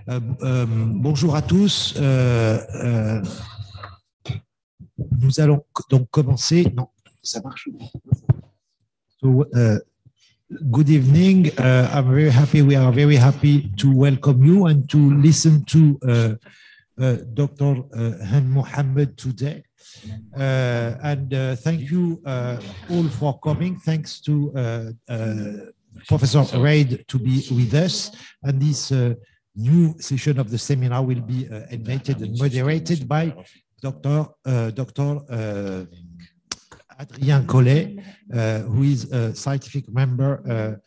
Bonjour à tous. Nous allons donc commencer. Non, ça marche. So, good evening. I'm very happy. We are very happy to welcome you and to listen to Dr. Hend Mohamed today. And thank you all for coming. Thanks to Professor Reid to be with us. And this new session of the seminar will be animated and moderated by Dr. Hadrian Collet, who is a scientific member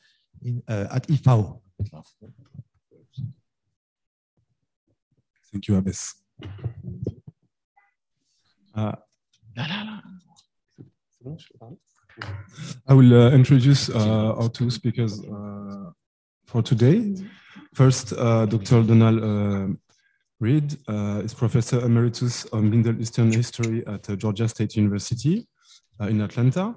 at IFAO. Thank you, Abbas. I will introduce our two speakers for today. First, Dr. Donald Reid is Professor Emeritus of Middle Eastern History at Georgia State University in Atlanta.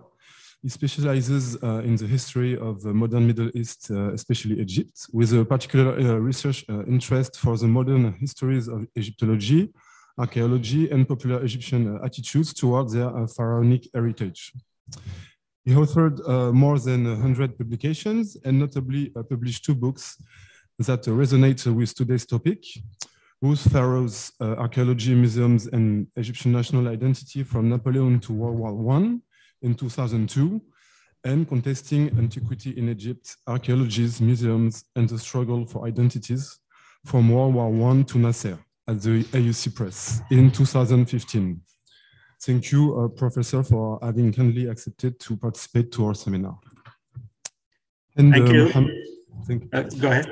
He specializes in the history of the modern Middle East, especially Egypt, with a particular research interest for the modern histories of Egyptology, archaeology, and popular Egyptian attitudes towards their pharaonic heritage. He authored more than 100 publications and notably published 2 books that resonate with today's topic: Whose Pharaohs, Archaeology, Museums, and Egyptian National Identity from Napoleon to World War I in 2002, and Contesting Antiquity in Egypt, Archaeologies, Museums, and the Struggle for Identities from World War I to Nasser at the AUC Press in 2015. Thank you, Professor, for having kindly accepted to participate to our seminar. And, thank you. Go ahead.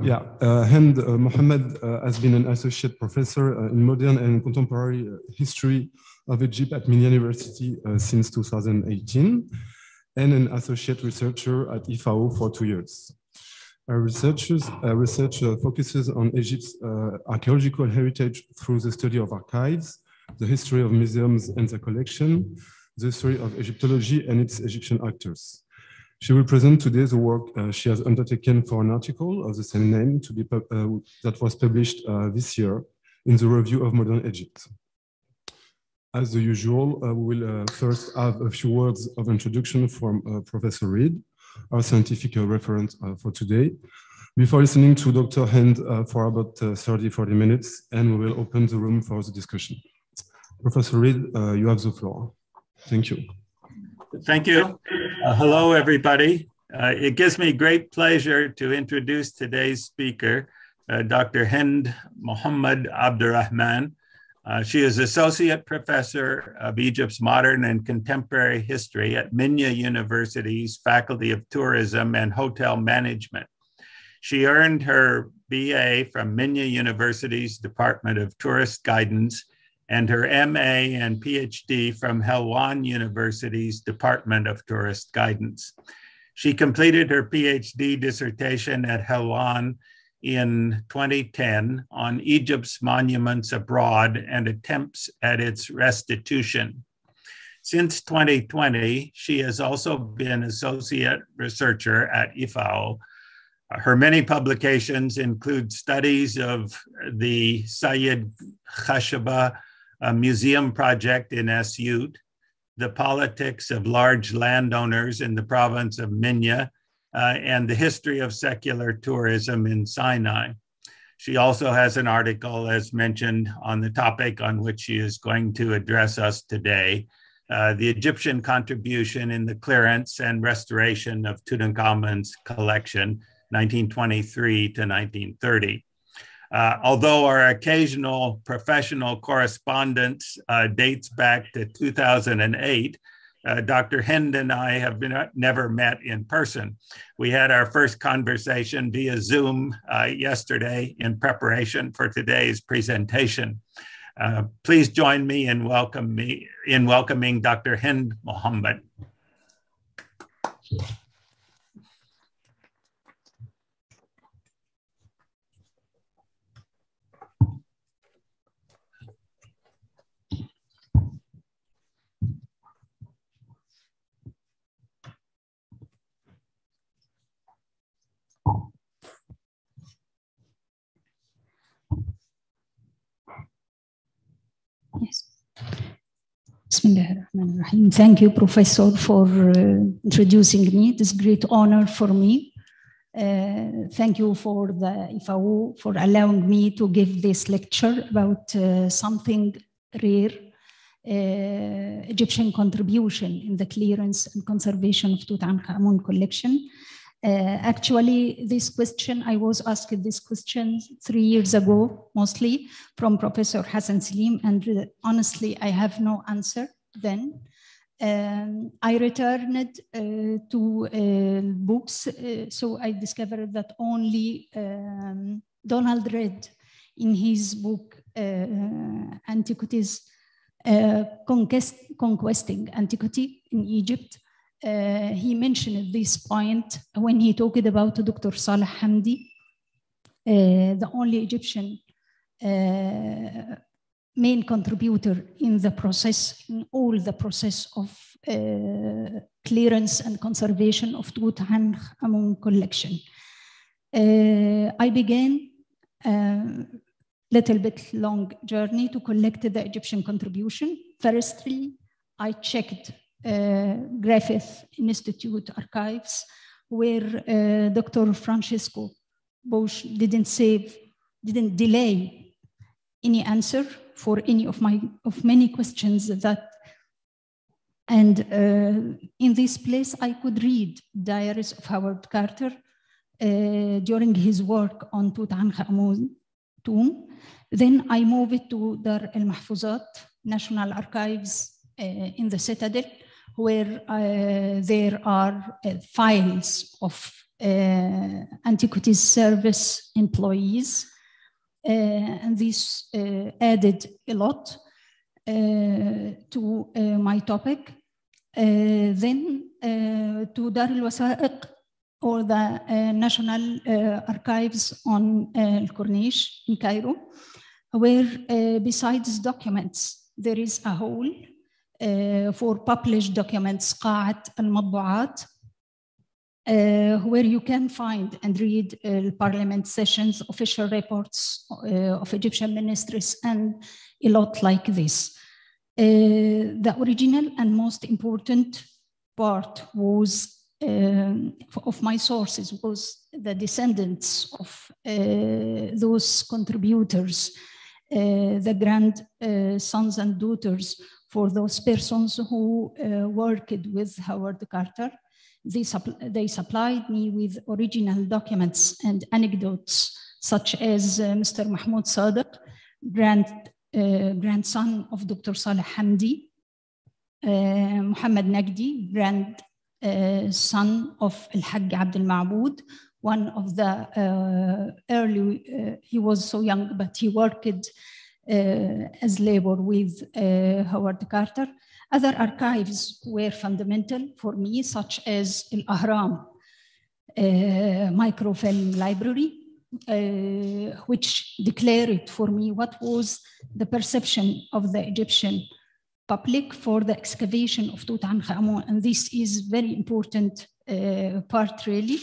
Yeah, Hend Mohamed has been an associate professor in modern and contemporary history of Egypt at Minya University since 2018, and an associate researcher at IFAO for 2 years. Our research focuses on Egypt's archaeological heritage through the study of archives, the history of museums and their collection, the history of Egyptology and its Egyptian actors. She will present today the work she has undertaken for an article of the same name that was published this year in the Review of Modern Egypt. As usual, we will first have a few words of introduction from Professor Reid, our scientific referent for today, before listening to Dr. Hend for about 30-40 minutes, and we will open the room for the discussion. Professor Reid, you have the floor. Thank you. Thank you. Hello, everybody. It gives me great pleasure to introduce today's speaker, Dr. Hend Mohamed AbdelRahman. She is Associate Professor of Egypt's Modern and Contemporary History at Minya University's Faculty of Tourism and Hotel Management. She earned her BA from Minya University's Department of Tourist Guidance and her MA and PhD from Helwan University's Department of Tourist Guidance. She completed her PhD dissertation at Helwan in 2010 on Egypt's monuments abroad and attempts at its restitution. Since 2020, she has also been associate researcher at IFAO. Her many publications include studies of the Sayyid Khashaba museum project in Asyut, the politics of large landowners in the province of Minya, and the history of secular tourism in Sinai. She also has an article, as mentioned, on the topic on which she is going to address us today, the Egyptian contribution in the clearance and restoration of Tutankhamun's collection, 1923 to 1930. Although our occasional professional correspondence dates back to 2008, Dr. Hend and I have never met in person. We had our first conversation via Zoom yesterday in preparation for today's presentation. Please join me in welcoming Dr. Hend Mohamed. Bismillahirrahmanirrahim. Thank you, Professor, for introducing me. It is a great honor for me. Thank you for the IFAO for allowing me to give this lecture about something rare, Egyptian contribution in the clearance and conservation of Tutankhamun collection. Actually, this question, I was asked this question 3 years ago, mostly from Professor Hassan Salim, and honestly, I have no answer then. I returned to books, so I discovered that only Donald Reid, in his book, Antiquities, Conquesting Antiquity in Egypt, he mentioned this point when he talked about Dr. Saleh Hamdi, the only Egyptian main contributor in the process, in all the process of clearance and conservation of Tutankhamun collection. I began a little bit long journey to collect the Egyptian contribution. Firstly, I checked Griffith Institute archives, where Dr. Francisco Bosch didn't delay any answer for any of many questions that, and in this place I could read diaries of Howard Carter during his work on Tutankhamun tomb. Then I moved to Dar el Mahfuzat National Archives in the Citadel, where there are files of Antiquities Service employees, and this added a lot to my topic. Then to Dar al-Wasaiq, or the National Archives on Al-Corniche in Cairo, where besides documents, there is a hole for published documents, Qa'at al-Madbu'at, where you can find and read parliament sessions, official reports of Egyptian ministries, and a lot like this. The original and most important part was of my sources was the descendants of those contributors, the grandsons and daughters for those persons who worked with Howard Carter. They supplied me with original documents and anecdotes, such as Mr. Mahmoud Sadiq, grandson of Dr. Saleh Hamdi, Muhammad Nagdi, grandson of Al-Hajj Abdul Ma'bud, one of the early, he was so young, but he worked as labor with Howard Carter. Other archives were fundamental for me, such as Al-Ahram microfilm library, which declared for me what was the perception of the Egyptian public for the excavation of Tutankhamun. And this is very important part really,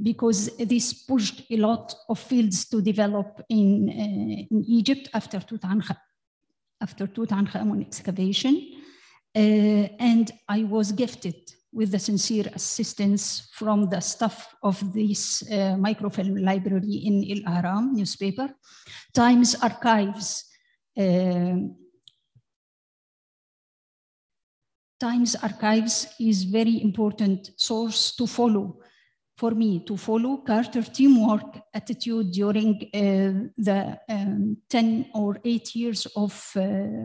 because this pushed a lot of fields to develop in Egypt after Tutankhamun excavation. And I was gifted with the sincere assistance from the staff of this microfilm library in Al-Ahram newspaper. Times Archives is very important source to follow, for me to follow Carter teamwork attitude during the 10 or 8 years of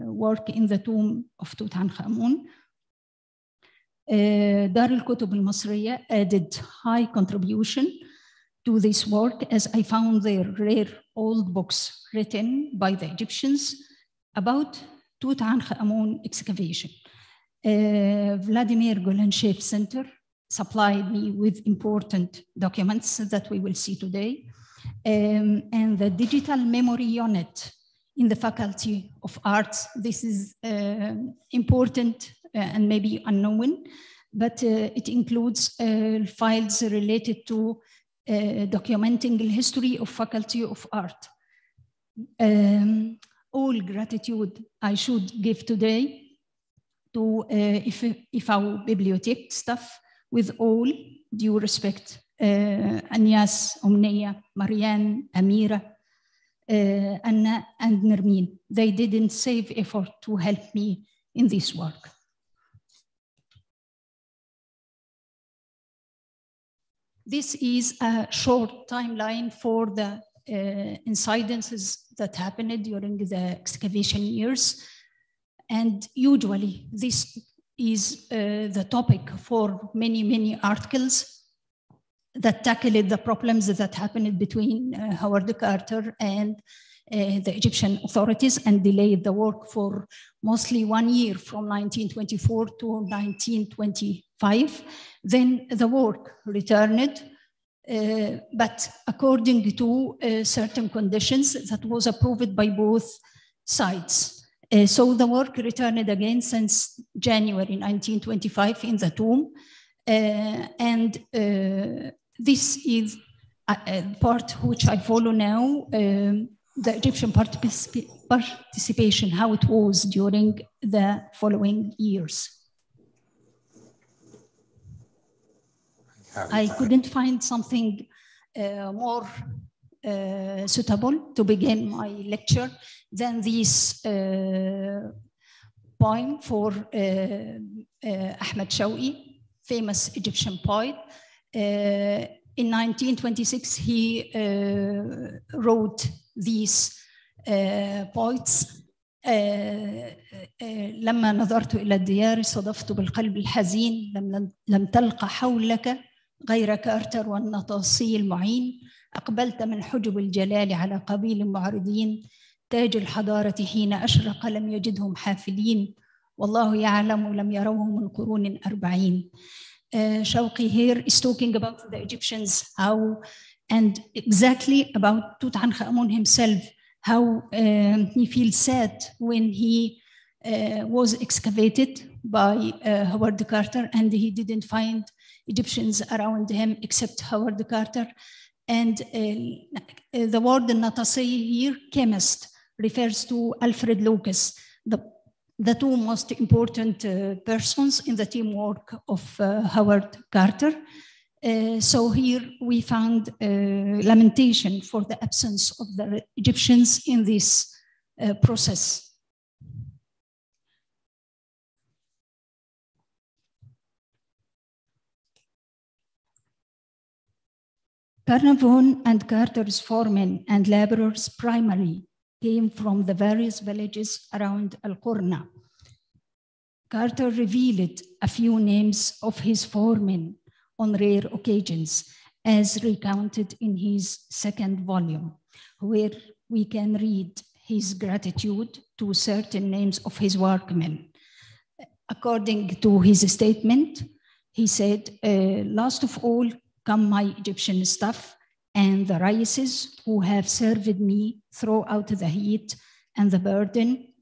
work in the tomb of Tutankhamun. Dar al-Kutub al-Masriya added high contribution to this work, as I found their rare old books written by the Egyptians about Tutankhamun excavation. Vladimir Golanchev Center supplied me with important documents that we will see today. And the digital memory unit in the Faculty of Arts, this is important and maybe unknown, but it includes files related to documenting the history of Faculty of Art. All gratitude I should give today to IFAO Bibliothèque staff with all due respect. Agnes, Omnia, Marianne, Amira, Anna, and Nermeen. They didn't save effort to help me in this work. This is a short timeline for the incidences that happened during the excavation years. And usually this is the topic for many, many articles that tackled the problems that happened between Howard Carter and the Egyptian authorities and delayed the work for mostly 1 year from 1924 to 1925. Then the work returned, but according to certain conditions that was approved by both sides. So the work returned again since January 1925 in the tomb. And this is a part which I follow now, the Egyptian participation, how it was during the following years. I couldn't find something more suitable to begin my lecture than this poem for Ahmed Shouty, famous Egyptian poet. In 1926, he wrote these poets. لما نظرت إلى الديار صدفت بالقلب الحزين لم تلقى حولك غير كارتر والنطاسي المعين أقبلت من حجب الجلال على قبيل معرضين تاج الحضارة حين أشرق لم يجدهم حافلين والله يعلم لم يروه من قرون 40. Shouty here is talking about the Egyptians, how, and exactly about Tutankhamun himself, how he feels sad when he was excavated by Howard Carter and he didn't find Egyptians around him except Howard Carter. And the word Natasi here, chemist, refers to Alfred Lucas, the two most important persons in the teamwork of Howard Carter. So here we found lamentation for the absence of the Egyptians in this process. Carnarvon and Carter's foremen and laborers primarily came from the various villages around Al-Qurna. Carter revealed a few names of his foremen on rare occasions, as recounted in his second volume, where we can read his gratitude to certain names of his workmen. According to his statement, he said, last of all come my Egyptian staff and the Raises who have served me throughout the heat and the burden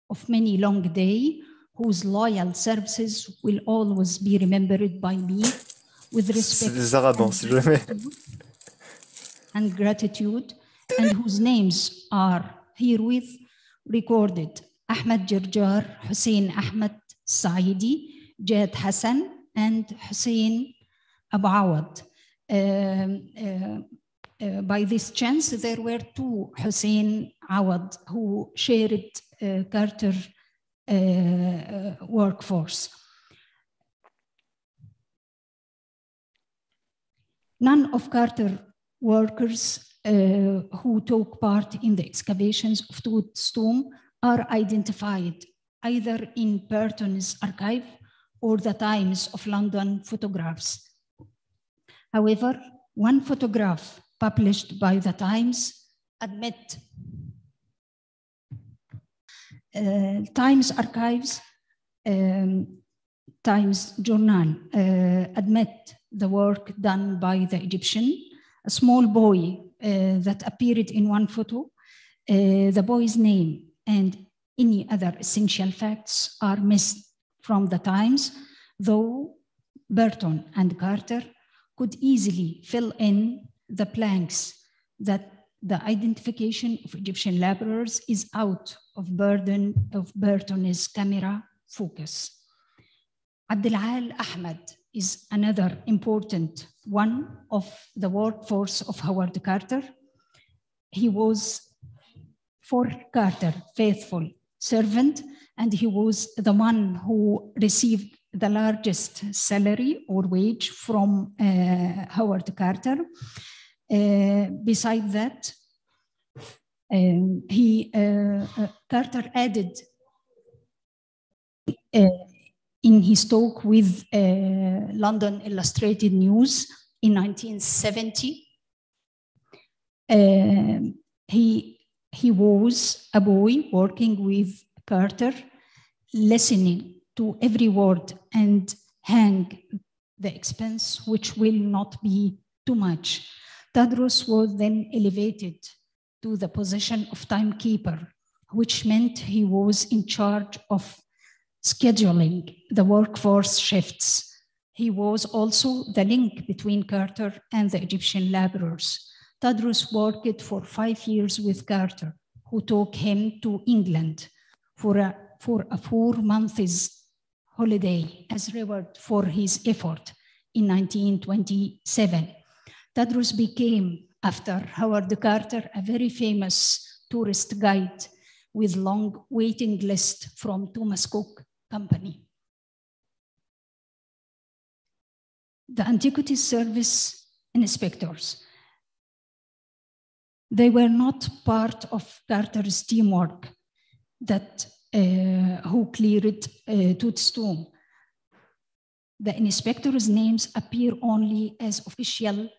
of many long days, whose loyal services will always be remembered by me with respect and gratitude, and whose names are herewith recorded: Ahmed Jarjar, Hussein Ahmed Saidi, Jad Hassan, and Hussein Abu Awad. By this chance, there were two Hussein Awad who shared Carter workforce. None of Carter workers who took part in the excavations of Tut's tomb are identified either in Burton's archive or the Times of London photographs. However, one photograph published by the Times admit Times archives, Times journal admit the work done by the Egyptian. A small boy that appeared in one photo, the boy's name and any other essential facts are missed from the Times, though Burton and Carter could easily fill in the blanks that the identification of Egyptian laborers is out of Burton's camera focus. Abdelal Ahmed is another important one of the workforce of Howard Carter. He was for Carter faithful servant, and he was the one who received the largest salary or wage from Howard Carter. Besides that, Carter added in his talk with London Illustrated News in 1970, he was a boy working with Carter, listening to every word and hang the expense, which will not be too much. Tadros was then elevated to the position of timekeeper, which meant he was in charge of scheduling the workforce shifts. He was also the link between Carter and the Egyptian laborers. Tadros worked for 5 years with Carter, who took him to England for a 4 months holiday as reward for his effort in 1927. Tadros became, after Howard Carter, a very famous tourist guide with long waiting list from Thomas Cook Company. The Antiquities Service inspectors, they were not part of Carter's teamwork that who cleared Tut's tomb. The inspectors' names appear only as official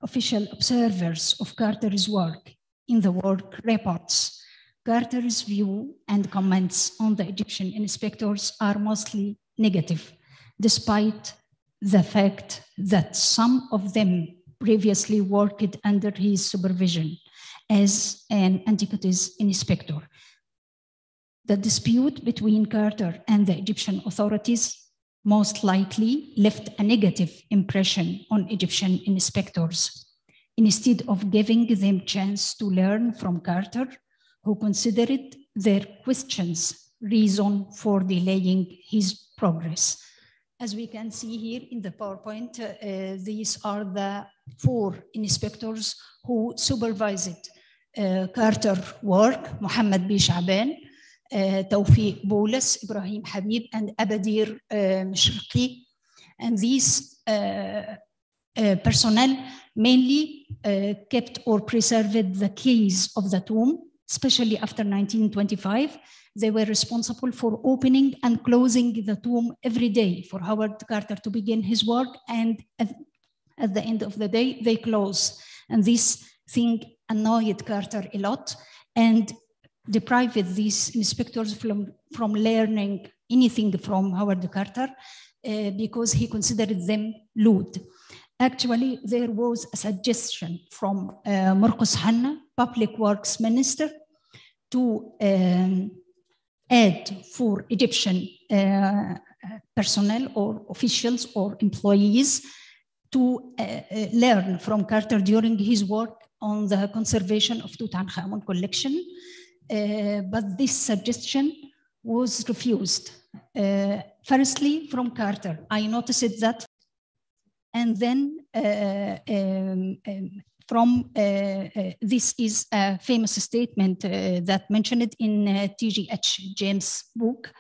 observers of Carter's work in the work reports. Carter's view and comments on the Egyptian inspectors are mostly negative, despite the fact that some of them previously worked under his supervision as an antiquities inspector. The dispute between Carter and the Egyptian authorities most likely left a negative impression on Egyptian inspectors, instead of giving them chance to learn from Carter, who considered their questions reason for delaying his progress. As we can see here in the PowerPoint, these are the 4 inspectors who supervised Carter work: Mohammed B. Shaban, Tawfiq Boulas, Ibrahim Habib, and Abadir Mishriqi. And these personnel mainly kept or preserved the keys of the tomb, especially after 1925. They were responsible for opening and closing the tomb every day for Howard Carter to begin his work, and at the end of the day, they close. And this thing annoyed Carter a lot and deprived these inspectors from learning anything from Howard Carter because he considered them lewd. Actually, there was a suggestion from Marcus Hanna, Public Works Minister, to add for Egyptian personnel or officials or employees to learn from Carter during his work on the conservation of Tutankhamun collection. But this suggestion was refused. Firstly, from Carter, I noticed that. And then this is a famous statement that mentioned in T.G.H. James' book,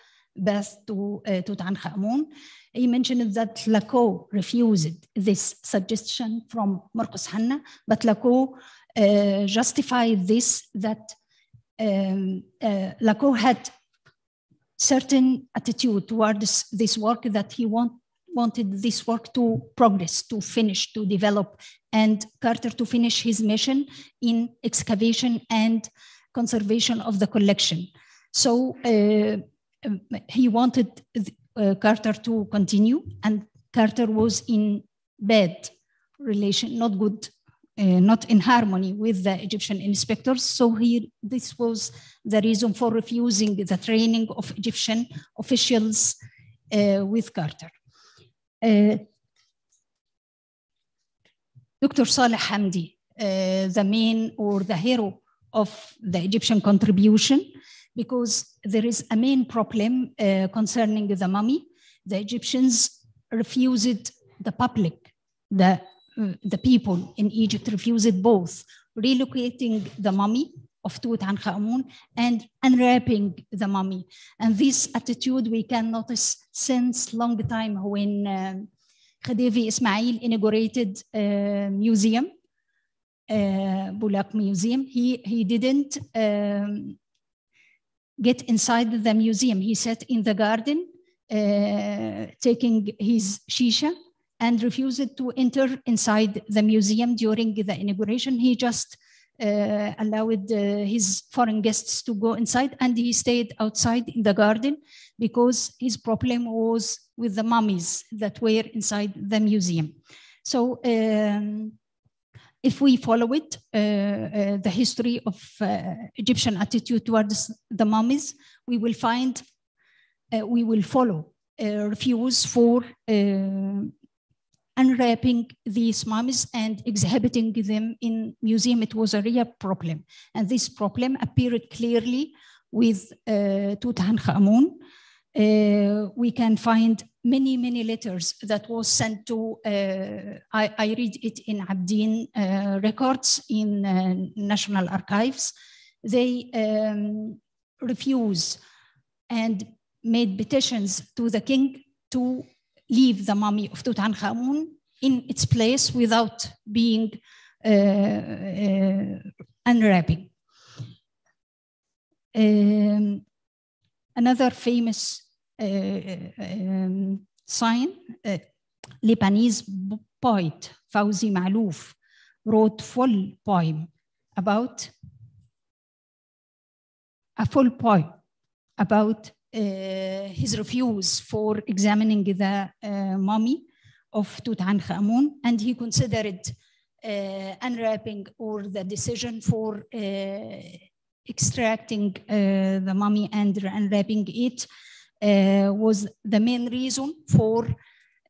Path to Tutankhamun. He mentioned that Laco refused this suggestion from Marcus Hanna, but Laco justified this that Laco had certain attitude towards this work, that he wanted this work to progress, to finish, to develop, and Carter to finish his mission in excavation and conservation of the collection. So he wanted Carter to continue, and Carter was in bad relation, not good, not in harmony with the Egyptian inspectors. So this was the reason for refusing the training of Egyptian officials with Carter. Dr. Saleh Hamdi, the main or the hero of the Egyptian contribution, because there is a main problem concerning the mummy. The Egyptians refused the public, the people in Egypt refused both relocating the mummy of Tutankhamun and unwrapping the mummy. And this attitude we can notice since long time when Khedive Ismail inaugurated museum, Bulaq Museum. He didn't get inside the museum. He sat in the garden taking his shisha and refused to enter inside the museum during the inauguration. He just allowed his foreign guests to go inside, and he stayed outside in the garden because his problem was with the mummies that were inside the museum. So if we follow it, the history of Egyptian attitude towards the mummies, we will find, we will follow refuse for unwrapping these mummies and exhibiting them in museum. It was a real problem. And this problem appeared clearly with Tutankhamun. We can find many letters that was sent to, I read it in Abdin records in National Archives. They refuse and made petitions to the king to leave the mummy of Tutankhamun in its place without being unwrapping. Another famous sign, Lebanese poet Fawzi Ma'louf wrote full poem about his refuse for examining the mummy of Tutankhamun, and he considered unwrapping or the decision for extracting the mummy and unwrapping it was the main reason for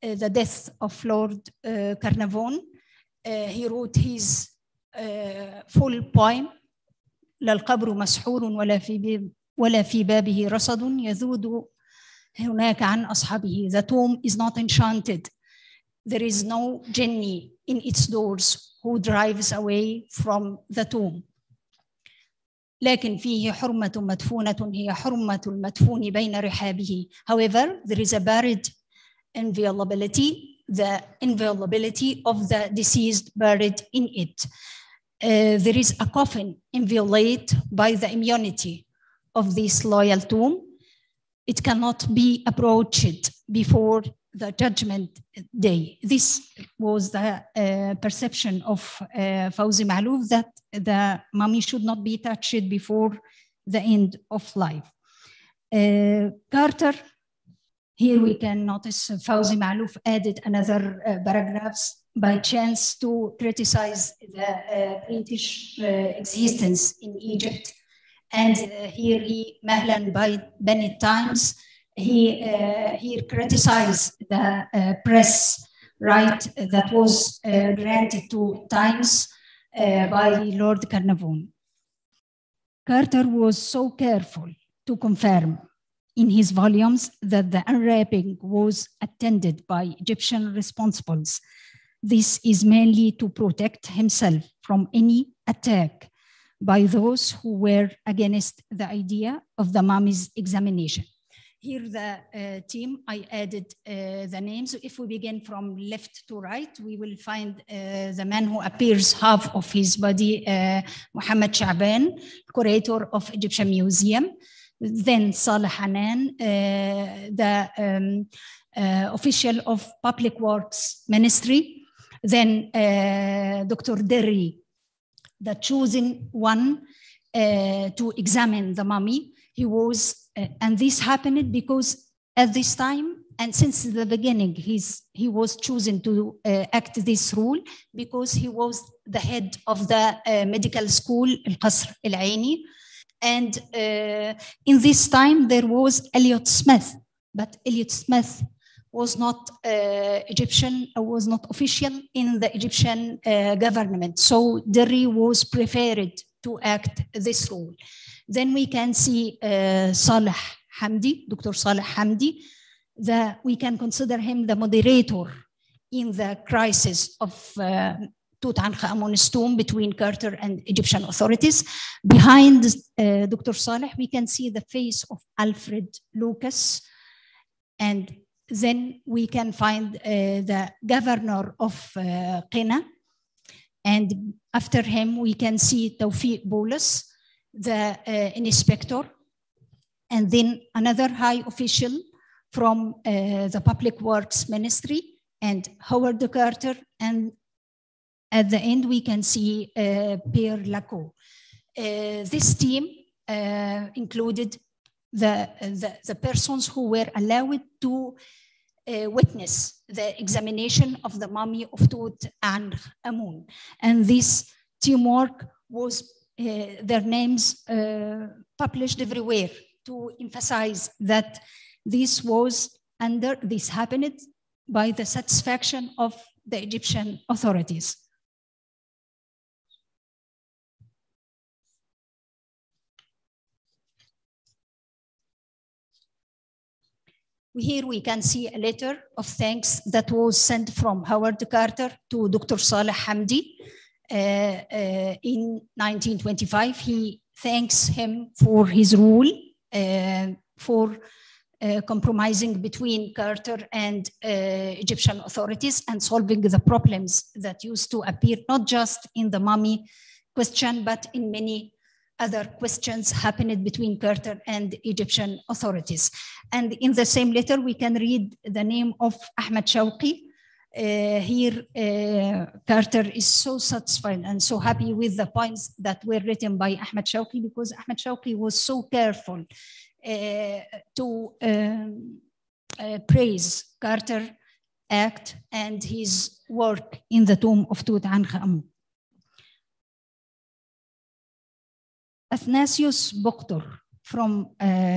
the death of Lord Carnarvon. He wrote his full poem, للقبر مسحور ولا في بابه رصد يذود هناك عن أصحابه. The tomb is not enchanted. There is no genie in its doors who drives away from the tomb. لكن فيه حرمة مدفونة هي حرمة المدفون بين رحابه. However, there is a buried inviolability, the inviolability of the deceased buried in it. There is a coffin inviolate by the immunity of this loyal tomb. It cannot be approached before the judgment day. This was the perception of Fawzi Ma'louf, that the mummy should not be touched before the end of life. Carter, here we can notice Fawzi Ma'louf added another paragraphs by chance to criticize the British existence in Egypt. And here he, Mahlan by many times, he criticized the press right that was granted to Times by Lord Carnarvon. Carter was so careful to confirm in his volumes that the unwrapping was attended by Egyptian responsibles. This is mainly to protect himself from any attack by those who were against the idea of the mummy's examination. Here the team, I added the names. If we begin from left to right, we will find the man who appears half of his body, Mohammed Sha'ban, curator of Egyptian Museum. Then Saleh Hanan, the official of Public Works Ministry. Then Dr. Derry, the chosen one to examine the mummy. He was, and this happened because at this time, and since the beginning, he was chosen to act this role because he was the head of the medical school, Al-Qasr Al-Aini. And in this time, there was Elliot Smith, but Elliot Smith was not Egyptian, was not official in the Egyptian government. So Derry was preferred to act this role. Then we can see Saleh Hamdi, Dr. Saleh Hamdi. We can consider him the moderator in the crisis of Tutankhamun's tomb between Carter and Egyptian authorities. Behind Dr. Saleh, we can see the face of Alfred Lucas. And then we can find the governor of Qina. And after him, we can see Tawfiq Boulos, the inspector. And then another high official from the Public Works Ministry and Howard Carter. And at the end, we can see Pierre Lacour. This team included the persons who were allowed to witness the examination of the mummy of Tutankhamun. And this teamwork was their names published everywhere to emphasize that this happened by the satisfaction of the Egyptian authorities. Here we can see a letter of thanks that was sent from Howard Carter to Dr. Saleh Hamdi in 1925. He thanks him for his rule for compromising between Carter and Egyptian authorities and solving the problems that used to appear not just in the mummy question, but in many other questions happened between Carter and Egyptian authorities. And in the same letter, we can read the name of Ahmed Shouty. Here, Carter is so satisfied and so happy with the points that were written by Ahmed Shouty, because Ahmed Shouty was so careful to praise Carter's act and his work in the tomb of Tutankhamun. Athanasius Boktor,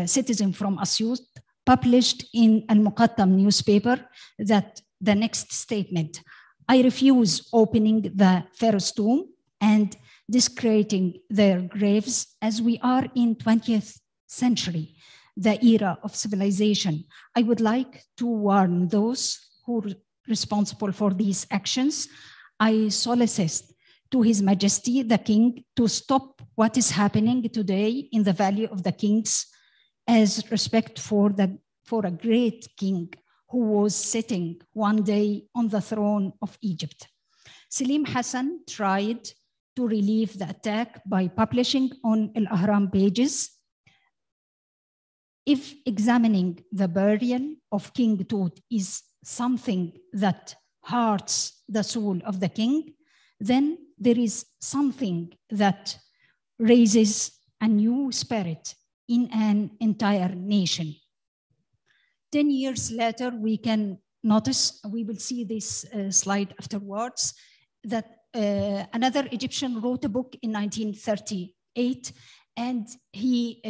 citizen from Asyut, published in Al-Muqattam newspaper that the next statement: I refuse opening the pharaoh's tomb and desecrating their graves, as we are in 20th century, the era of civilization. I would like to warn those who are responsible for these actions. I solicit to His Majesty the King to stop what is happening today in the Valley of the Kings, as respect for a great king who was sitting one day on the throne of Egypt. Selim Hassan tried to relieve the attack by publishing on Al-Ahram pages: if examining the burial of King Tut is something that hurts the soul of the king, then there is something that raises a new spirit in an entire nation. 10 years later, we can notice, we will see this slide afterwards, that another Egyptian wrote a book in 1938, and he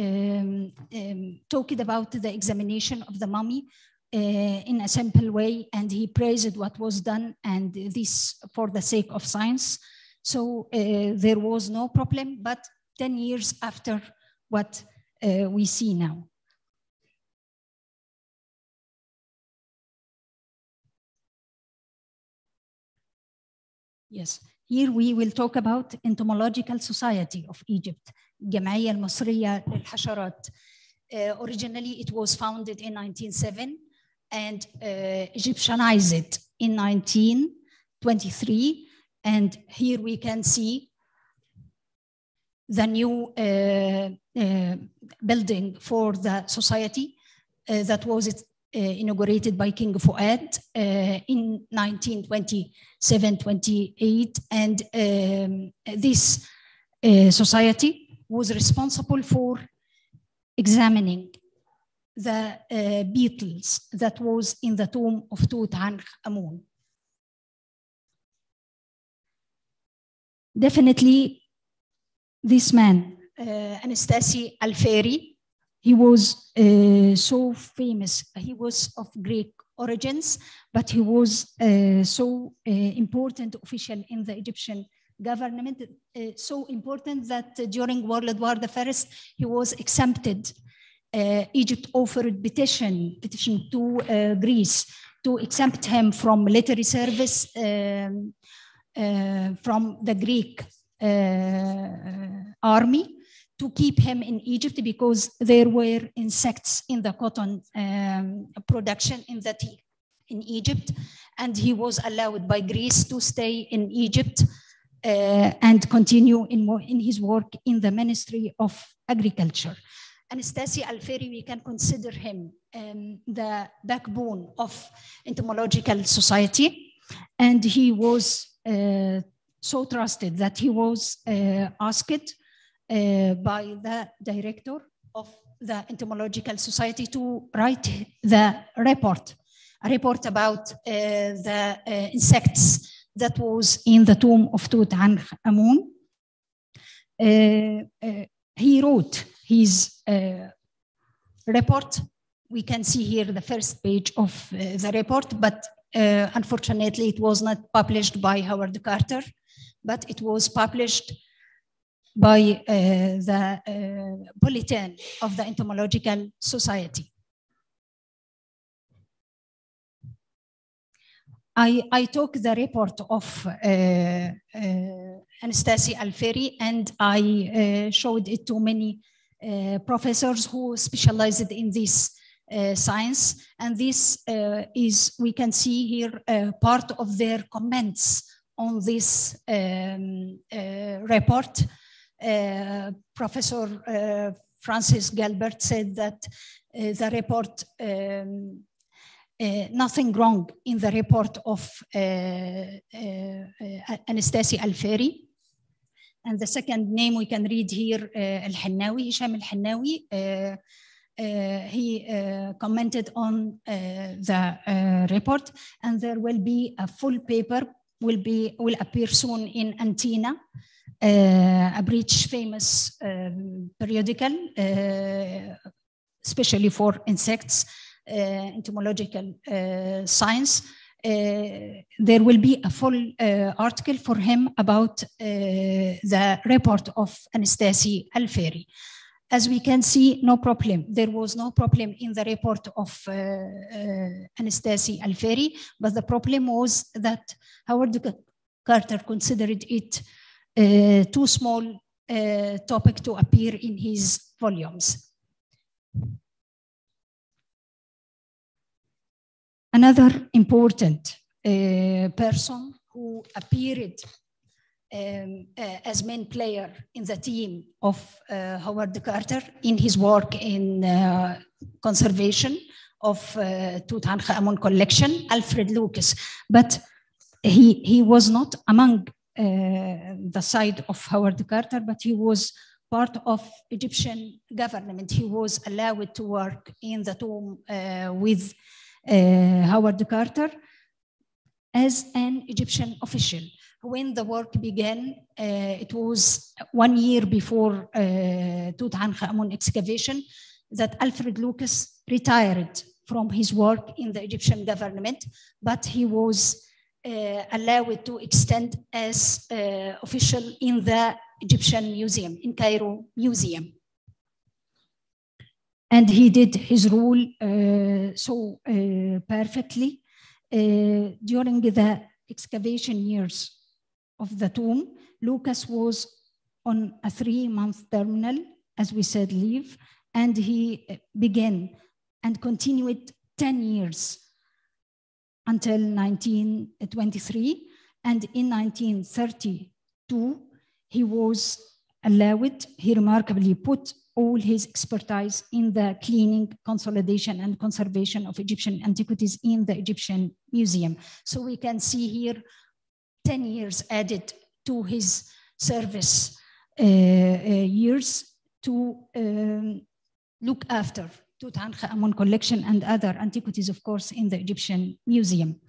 talked about the examination of the mummy in a simple way, and he praised what was done, and this for the sake of science. So there was no problem, but 10 years after what we see now. Yes, here we will talk about Entomological Society of Egypt, الجمعية المصرية للحشرات. Originally, it was founded in 1907 and Egyptianized in 1923. And here we can see the new building for the society that was inaugurated by King Fuad in 1927-28. And this society was responsible for examining the beetles that was in the tomb of Tutankhamun. Definitely, this man, Anastasi Alfiri, he was so famous. He was of Greek origins, but he was so important official in the Egyptian government, so important that during World War I, he was exempted. Egypt offered petition to Greece to exempt him from military service from the Greek army, to keep him in Egypt because there were insects in the cotton production in Egypt, and he was allowed by Greece to stay in Egypt and continue in his work in the Ministry of Agriculture. Anastasi Alfiri, we can consider him the backbone of Entomological Society, and he was so trusted that he was asked by the director of the Entomological Society to write a report about the insects that was in the tomb of Tutankhamun. He wrote his report. We can see here the first page of the report, but unfortunately it was not published by Howard Carter, but it was published by the bulletin of the Entomological Society. I took the report of Anastasi Alfiri and I showed it to many professors who specialized in this science. And this is, we can see here, part of their comments on this report. Professor Francis Gilbert said that the report, nothing wrong in the report of Anastasi Alfiri. And the second name we can read here, Al-Hannawi, Hisham Al-Hannawi. He commented on the report, and there will be a full paper will appear soon in Antina, a British famous periodical, especially for insects, entomological science. There will be a full article for him about the report of Anastasi Alfiri. As we can see, no problem. There was no problem in the report of Anastasi Alfiri, but the problem was that Howard Carter considered it too small topic to appear in his volumes. Another important person who appeared as main player in the team of Howard Carter in his work in conservation of Tutankhamun collection, Alfred Lucas. But he was not among the side of Howard Carter, but he was part of Egyptian government. He was allowed to work in the tomb with Howard Carter as an Egyptian official. When the work began, it was 1 year before Tutankhamun excavation that Alfred Lucas retired from his work in the Egyptian government, but he was allowed to extend as official in the Egyptian Museum, in Cairo Museum. And he did his role so perfectly. During the excavation years of the tomb, Lucas was on a 3-month terminal, as we said, leave, and he began and continued 10 years until 1923. And in 1932, he was allowed, he remarkably put all his expertise in the cleaning, consolidation, and conservation of Egyptian antiquities in the Egyptian Museum. So we can see here 10 years added to his service years to look after Tutankhamun collection and other antiquities, of course, in the Egyptian Museum.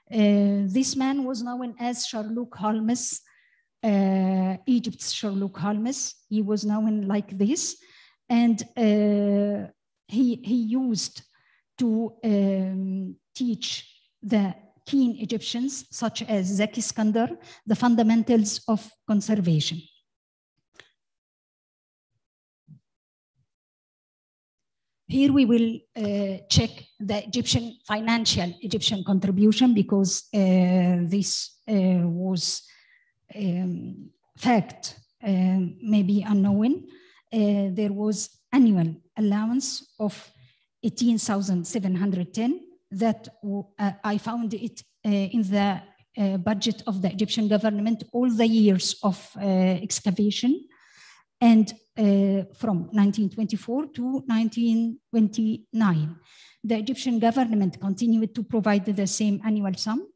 This man was known as Sherlock Holmes, Egypt's Sherlock Holmes. He was known like this, and he used to teach the keen Egyptians, such as Zaki Iskandar, the fundamentals of conservation. Here we will check the financial Egyptian contribution, because this was fact maybe unknown. There was annual allowance of 18,710 that I found it in the budget of the Egyptian government all the years of excavation, and from 1924 to 1929. The Egyptian government continued to provide the same annual sum,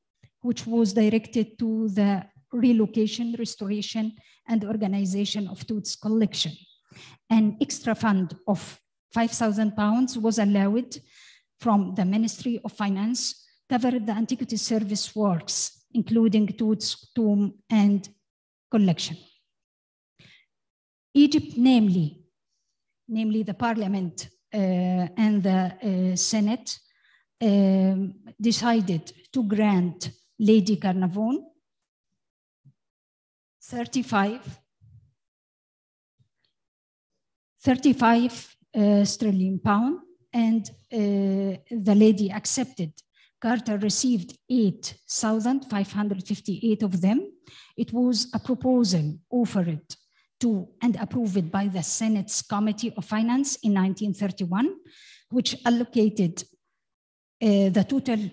which was directed to the relocation, restoration, and organization of Tut's collection. An extra fund of £5,000 was allowed from the Ministry of Finance, covered the antiquity service works, including Tut's tomb and collection. Egypt, namely the parliament and the Senate, decided to grant Lady Carnarvon 35 sterling pound, and the lady accepted. Carter received 8,558 of them. It was a proposal offered to and approved by the Senate's Committee of Finance in 1931, which allocated the total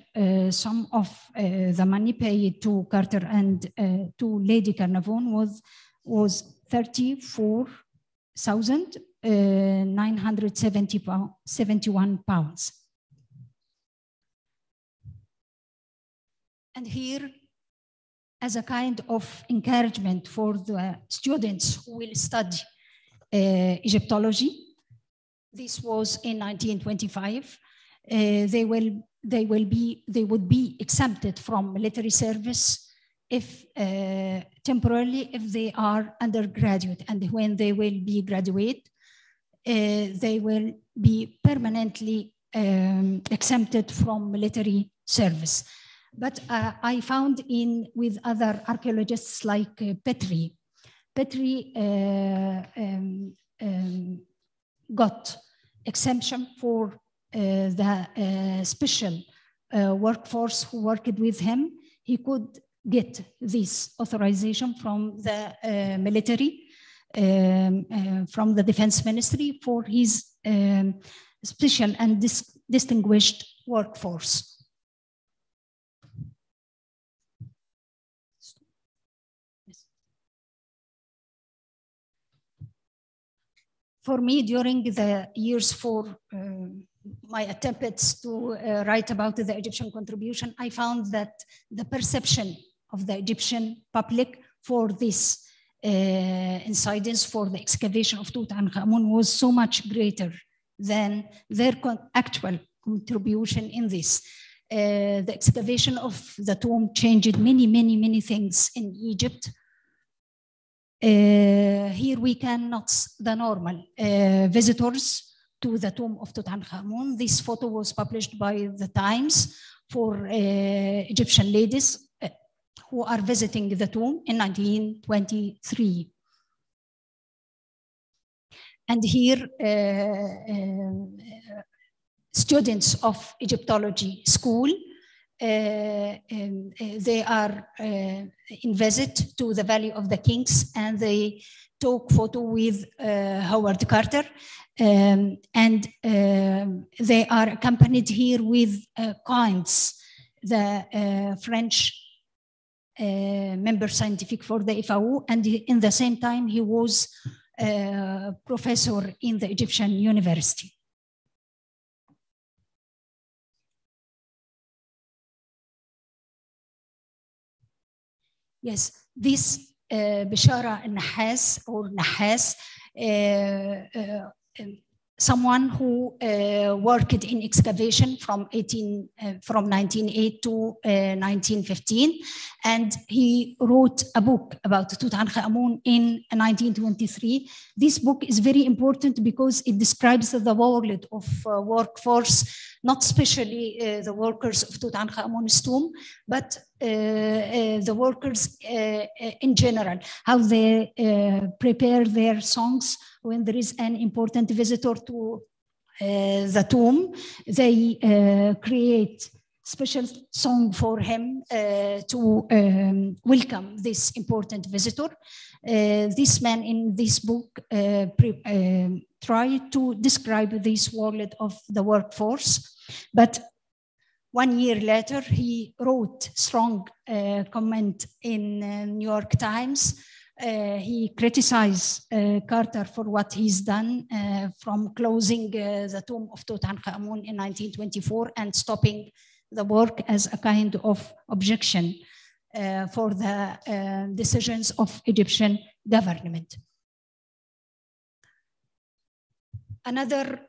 sum of the money paid to Carter and to Lady Carnarvon was 34,971 pounds. And here, as a kind of encouragement for the students who will study Egyptology, this was in 1925. They would be exempted from military service if temporarily if they are undergraduate, and when they will be graduate, they will be permanently exempted from military service. But I found with other archaeologists like Petrie got exemption for the special workforce who worked with him. He could get this authorization from the military, from the Defense Ministry, for his special and distinguished workforce. For me, during the years for my attempts to write about the Egyptian contribution, I found that the perception of the Egyptian public for this incidents, for the excavation of Tutankhamun, was so much greater than their actual contribution in this. The excavation of the tomb changed many things in Egypt. Here we can note the normal visitors to the tomb of Tutankhamun. This photo was published by the Times for Egyptian ladies who are visiting the tomb in 1923. And here, students of Egyptology school, they are in visit to the Valley of the Kings, and they took photo with Howard Carter, and they are accompanied here with Coins, the French member scientific for the IFAO, and in the same time he was professor in the Egyptian University. Yes, this Bishara Nahas or Nahas someone who worked in excavation from 1908 to 1915, and he wrote a book about Tutankhamun in 1923. This book is very important because it describes the world of workforce, not especially the workers of Tutankhamun's tomb, but the workers in general, how they prepare their songs when there is an important visitor to the tomb. They create special song for him to welcome this important visitor. This man in this book tried to describe this world of the workforce, but 1 year later, he wrote strong comment in New York Times. He criticized Carter for what he's done from closing the tomb of Tutankhamun in 1924 and stopping the work as a kind of objection for the decisions of Egyptian government. Another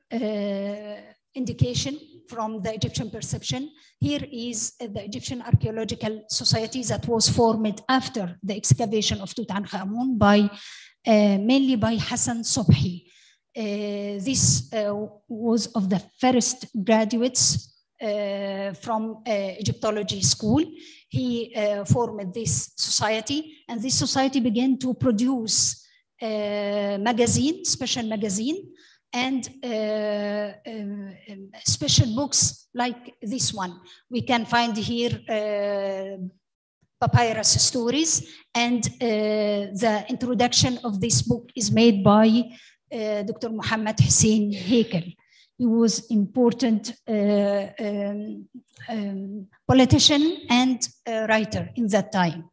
indication from the Egyptian perception, here is the Egyptian Archaeological Society that was formed after the excavation of Tutankhamun by mainly by Hassan Shouty. This was of the first graduates from Egyptology school. He formed this society, and this society began to produce magazine, special magazine, and special books like this one. We can find here papyrus stories, and the introduction of this book is made by Dr. Mohammed Hussein Heikel. He was important politician and writer in that time.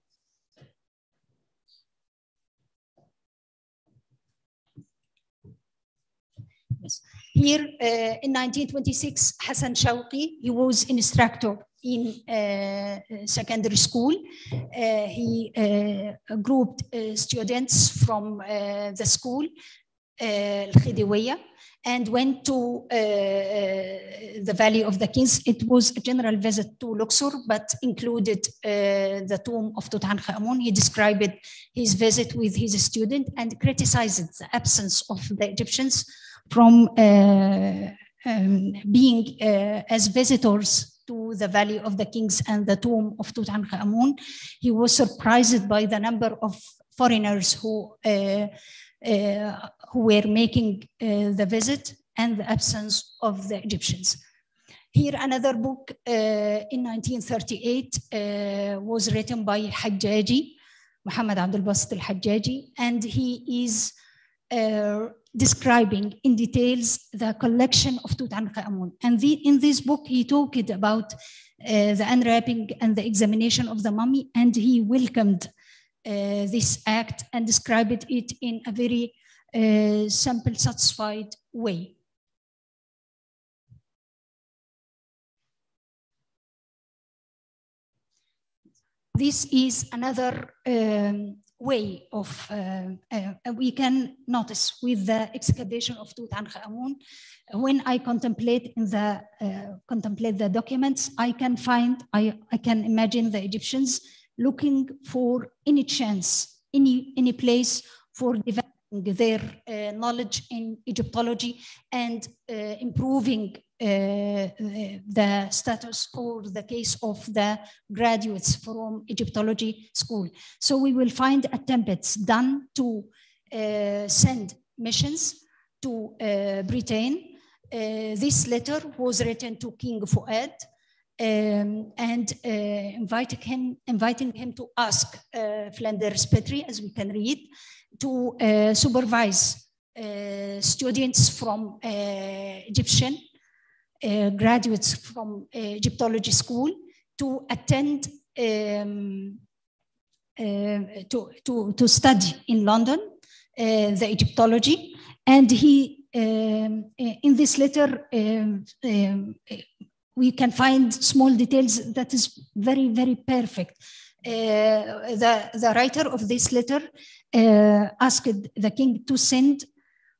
Yes. Here in 1926, Hassan Shouty, he was instructor in secondary school. He grouped students from the school, Al-Khidewiyya, and went to the Valley of the Kings. It was a general visit to Luxor, but included the tomb of Tutankhamun. He described his visit with his student and criticized the absence of the Egyptians from being as visitors to the Valley of the Kings and the tomb of Tutankhamun. He was surprised by the number of foreigners who were making the visit and the absence of the Egyptians. Here, another book in 1938 was written by Hajjaji, Muhammad AbdelRahman, and he is describing in details the collection of Tutankhamun. And in this book, he talked about the unwrapping and the examination of the mummy, and he welcomed this act and described it in a very simple, satisfied way. This is another way of, we can notice with the excavation of Tutankhamun. When I contemplate the documents, I can find, I can imagine the Egyptians looking for any chance, any place for developing their knowledge in Egyptology and improving the status or the case of the graduates from Egyptology school. So we will find attempts done to send missions to Britain. This letter was written to King Fuad, and inviting him to ask Flanders Petrie, as we can read, to supervise students from Egyptian graduates from Egyptology school to attend to study in London the Egyptology. And he in this letter we can find small details that is very, very perfect. The writer of this letter asked the king to send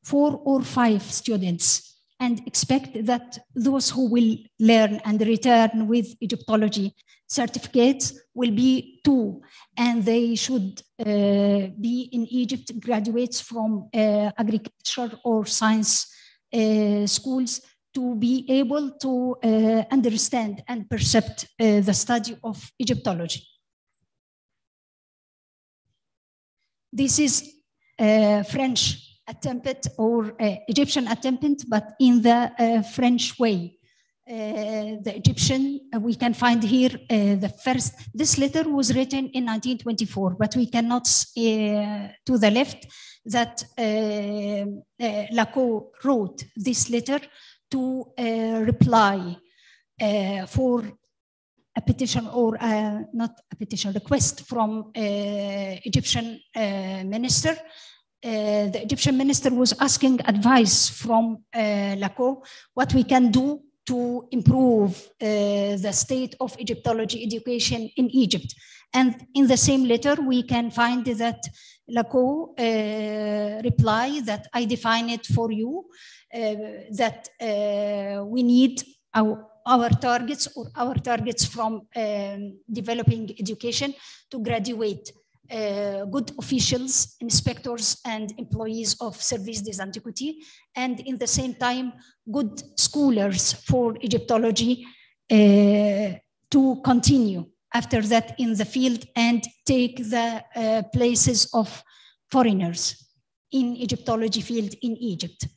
4 or 5 students and expect that those who will learn and return with Egyptology certificates will be 2, and they should be in Egypt graduates from agriculture or science schools to be able to understand and percept the study of Egyptology. This is French attempt or Egyptian attempt, but in the French way. The Egyptian, we can find here the first, this letter was written in 1924, but we cannot, to the left, that Laco wrote this letter to reply for a petition or not a petition, request from Egyptian minister. The Egyptian minister was asking advice from Laco what we can do to improve the state of Egyptology education in Egypt. And in the same letter, we can find that Laco reply that I define it for you, that we need our targets or our targets from developing education to graduate good officials, inspectors, and employees of Service des Antiquités, and in the same time, good scholars for Egyptology to continue after that in the field and take the places of foreigners in Egyptology field in Egypt.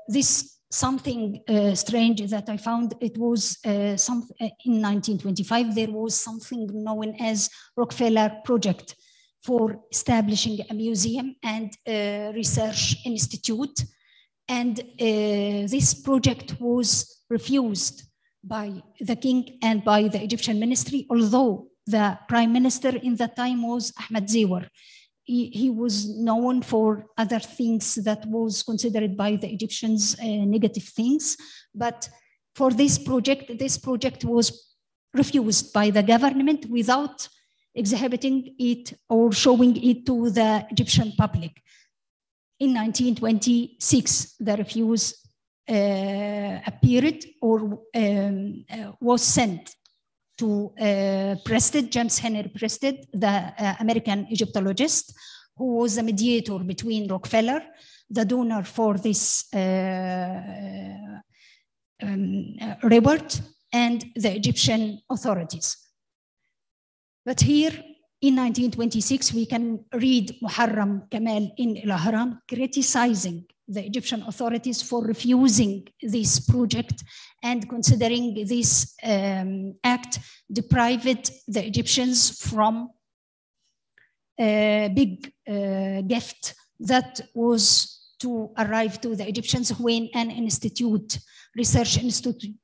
This something strange that I found, it was in 1925, there was something known as Rockefeller Project for establishing a museum and research institute. And this project was refused by the king and by the Egyptian ministry, although the prime minister in that time was Ahmed Zewar. He was known for other things that was considered by the Egyptians negative things. But for this project was refused by the government without exhibiting it or showing it to the Egyptian public. In 1926, the refuse appeared or was sent to Prested, James Henry Prested, the American Egyptologist, who was a mediator between Rockefeller, the donor for this report, and the Egyptian authorities. But here in 1926, we can read Muharram Kamal in El Ahram criticizing the Egyptian authorities for refusing this project and considering this act deprived the Egyptians from a big gift that was to arrive to the Egyptians when an institute, research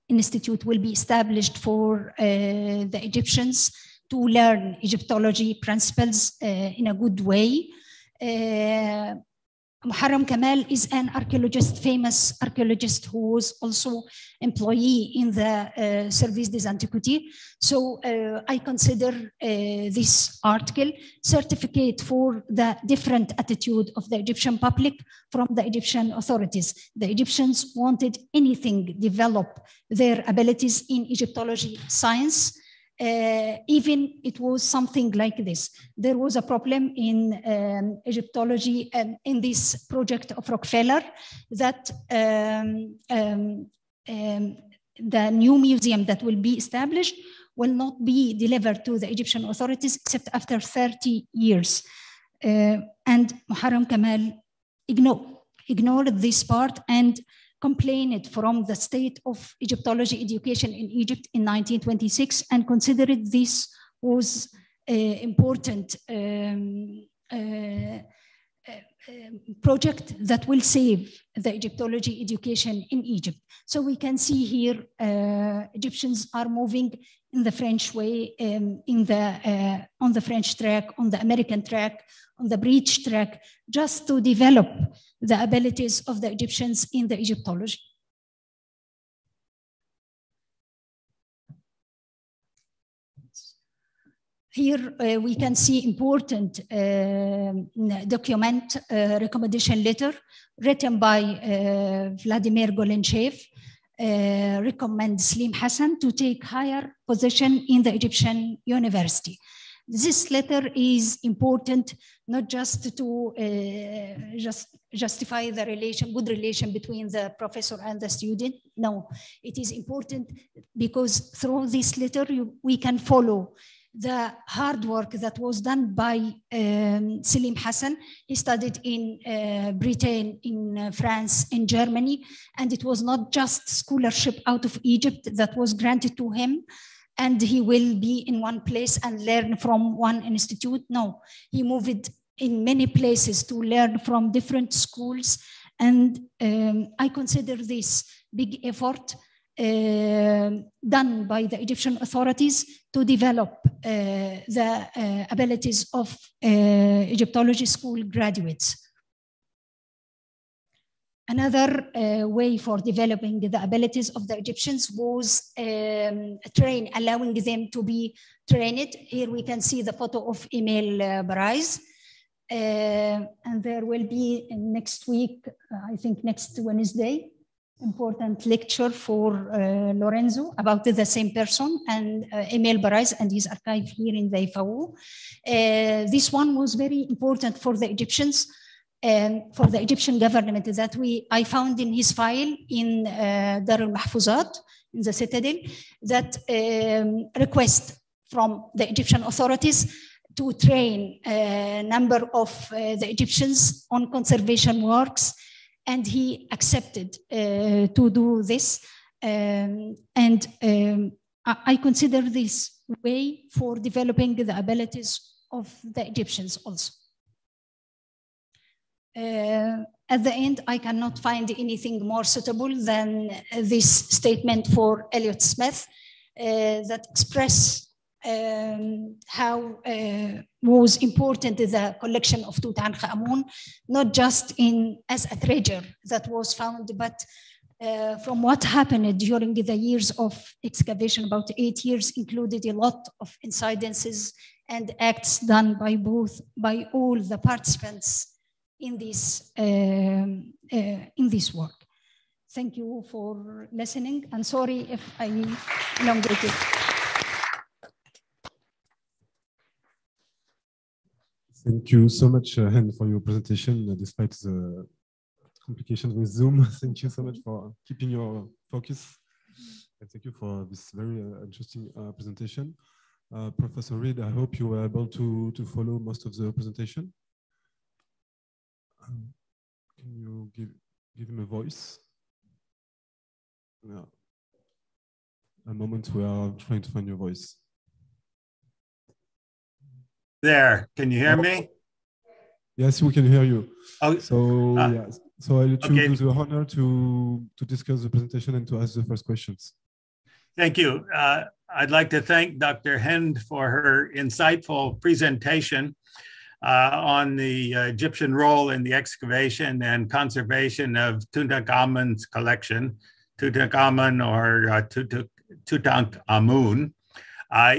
institute will be established for the Egyptians to learn Egyptology principles in a good way. Muharram Kamal is an archaeologist, famous archaeologist who was also employee in the Service des Antiquités. So I consider this article certificate for the different attitude of the Egyptian public from the Egyptian authorities. The Egyptians wanted anything develop their abilities in Egyptology science. Even it was something like this. There was a problem in Egyptology in this project of Rockefeller that the new museum that will be established will not be delivered to the Egyptian authorities except after 30 years. And Muharram Kamal ignored this part and complained from the state of Egyptology education in Egypt in 1926 and considered this was important project that will save the Egyptology education in Egypt. So we can see here Egyptians are moving in the French way, on the French track, on the American track, on the British track, just to develop the abilities of the Egyptians in the Egyptology. Here we can see important document recommendation letter written by Vladimir Golenchev, recommend Slim Hassan to take higher position in the Egyptian university. This letter is important not just to justify the good relation between the professor and the student. No, it is important because through this letter we can follow the hard work that was done by Selim Hassan. He studied in Britain, in France, in Germany, and it was not just scholarship out of Egypt that was granted to him, and he will be in one place and learn from one institute. No, he moved in many places to learn from different schools. And I consider this big effort done by the Egyptian authorities to develop the abilities of Egyptology school graduates. Another way for developing the abilities of the Egyptians was allowing them to be trained. Here we can see the photo of Emil Barais. And there will be next week, I think next Wednesday, important lecture for Lorenzo about the same person, and Emil Barais and his archive here in the IFAO. This one was very important for the Egyptians, for the Egyptian government, that I found in his file in Dar al-Mahfuzat, in the citadel, that request from the Egyptian authorities to train a number of the Egyptians on conservation works, and he accepted to do this. I consider this way for developing the abilities of the Egyptians also. At the end, I cannot find anything more suitable than this statement for Elliot Smith that express how was important the collection of Tutankhamun, not just as a treasure that was found, but from what happened during the years of excavation, about 8 years, included a lot of incidences and acts done by all the participants in this work. Thank you for listening, and sorry if I elongated. Thank you so much, Hend, for your presentation, despite the complications with Zoom. Thank you so much for keeping your focus. And thank you for this very interesting presentation. Professor Reid, I hope you were able to follow most of the presentation. Can you give him a voice? Yeah. A moment, we are trying to find your voice. There, can you hear me? Yes, we can hear you. Oh, so yes, so I'll let you do the honor to discuss the presentation and to ask the first questions. Thank you. I'd like to thank Dr. Hend for her insightful presentation on the Egyptian role in the excavation and conservation of Tutankhamun's collection, Tutankhamun or Tutankhamun.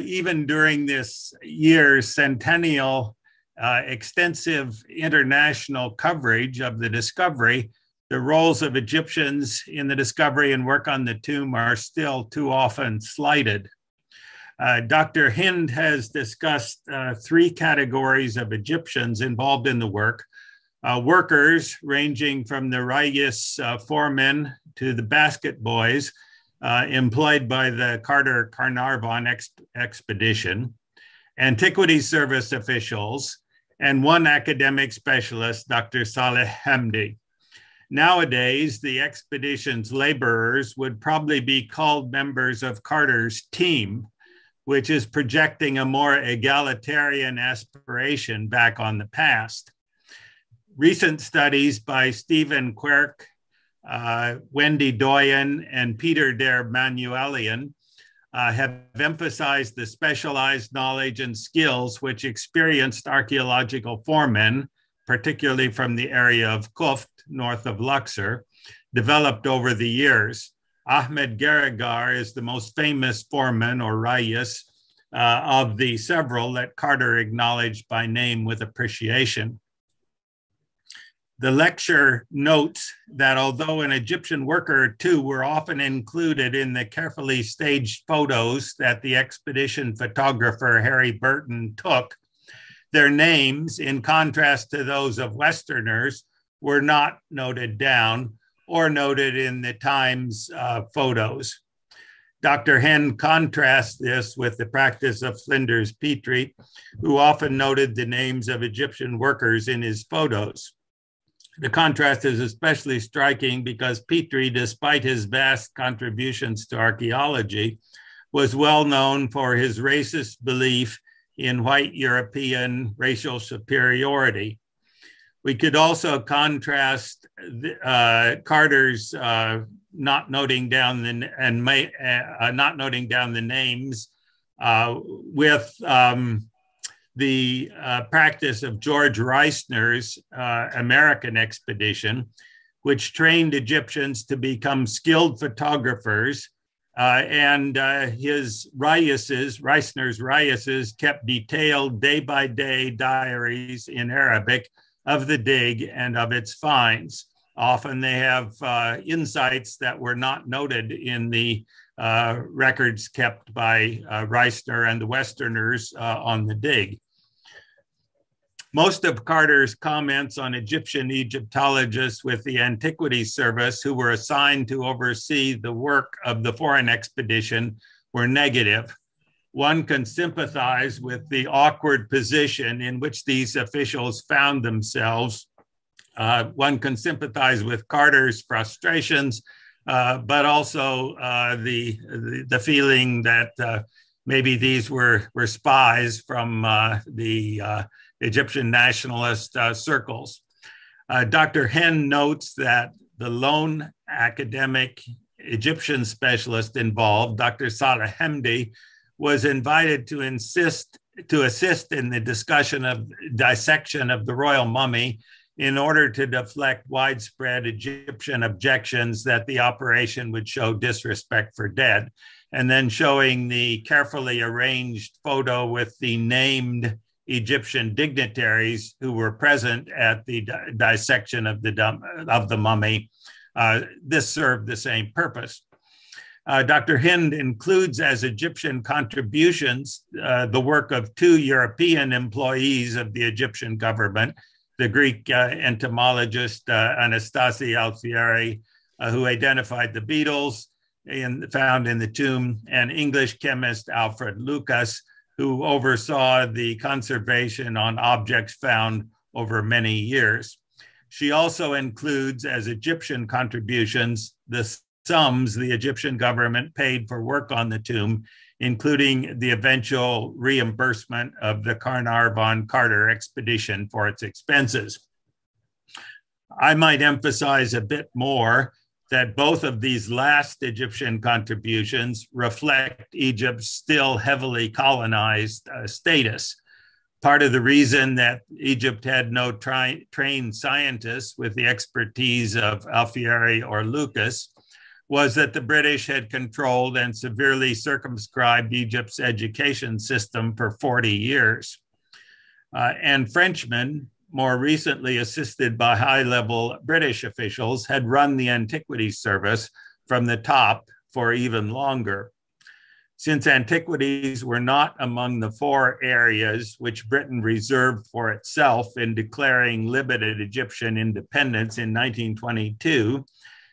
Even during this year's centennial extensive international coverage of the discovery, the roles of Egyptians in the discovery and work on the tomb are still too often slighted. Dr. Hend has discussed 3 categories of Egyptians involved in the work. Workers ranging from the Rayis foremen to the basket boys employed by the Carter-Carnarvon expedition, Antiquities Service officials, and 1 academic specialist, Dr. Saleh Hamdi. Nowadays, the expedition's laborers would probably be called members of Carter's team, which is projecting a more egalitarian aspiration back on the past. Recent studies by Stephen Quirk, Wendy Doyen, and Peter der Manuelian have emphasized the specialized knowledge and skills which experienced archaeological foremen, particularly from the area of Kuft, north of Luxor, developed over the years. Ahmed Garagar is the most famous foreman or Rayis, of the several that Carter acknowledged by name with appreciation. The lecture notes that although an Egyptian worker or two were often included in the carefully staged photos that the expedition photographer Harry Burton took, their names, in contrast to those of Westerners, were not noted down or noted in the Times photos. Dr. Hend contrasts this with the practice of Flinders Petrie, who often noted the names of Egyptian workers in his photos. The contrast is especially striking because Petrie, despite his vast contributions to archaeology, was well known for his racist belief in white European racial superiority. We could also contrast Carter's not noting down the names with the practice of George Reisner's American expedition, which trained Egyptians to become skilled photographers, and Reisner's Raises kept detailed day-by-day diaries in Arabic of the dig and of its finds. Often they have insights that were not noted in the records kept by Reisner and the Westerners on the dig. Most of Carter's comments on Egyptian Egyptologists with the Antiquities Service, who were assigned to oversee the work of the foreign expedition, were negative. One can sympathize with the awkward position in which these officials found themselves. One can sympathize with Carter's frustrations, but also the feeling that maybe these were spies from the Egyptian nationalist circles. Dr. Hend notes that the lone academic Egyptian specialist involved, Dr. Saleh Hamdi, was invited to assist in the dissection of the royal mummy in order to deflect widespread Egyptian objections that the operation would show disrespect for dead, and then showing the carefully arranged photo with the named Egyptian dignitaries who were present at the dissection of the mummy. This served the same purpose. Dr. Hend includes as Egyptian contributions the work of two European employees of the Egyptian government, the Greek entomologist Anastasi Alfiri, who identified the beetles found in the tomb, and English chemist Alfred Lucas, who oversaw the conservation on objects found over many years. She also includes as Egyptian contributions the sums the Egyptian government paid for work on the tomb, including the eventual reimbursement of the Carnarvon Carter expedition for its expenses. I might emphasize a bit more that both of these last Egyptian contributions reflect Egypt's still heavily colonized status. Part of the reason that Egypt had no trained scientists with the expertise of Alfiri or Lucas was that the British had controlled and severely circumscribed Egypt's education system for 40 years. And Frenchmen, more recently assisted by high-level British officials, had run the Antiquities Service from the top for even longer. Since antiquities were not among the 4 areas which Britain reserved for itself in declaring limited Egyptian independence in 1922,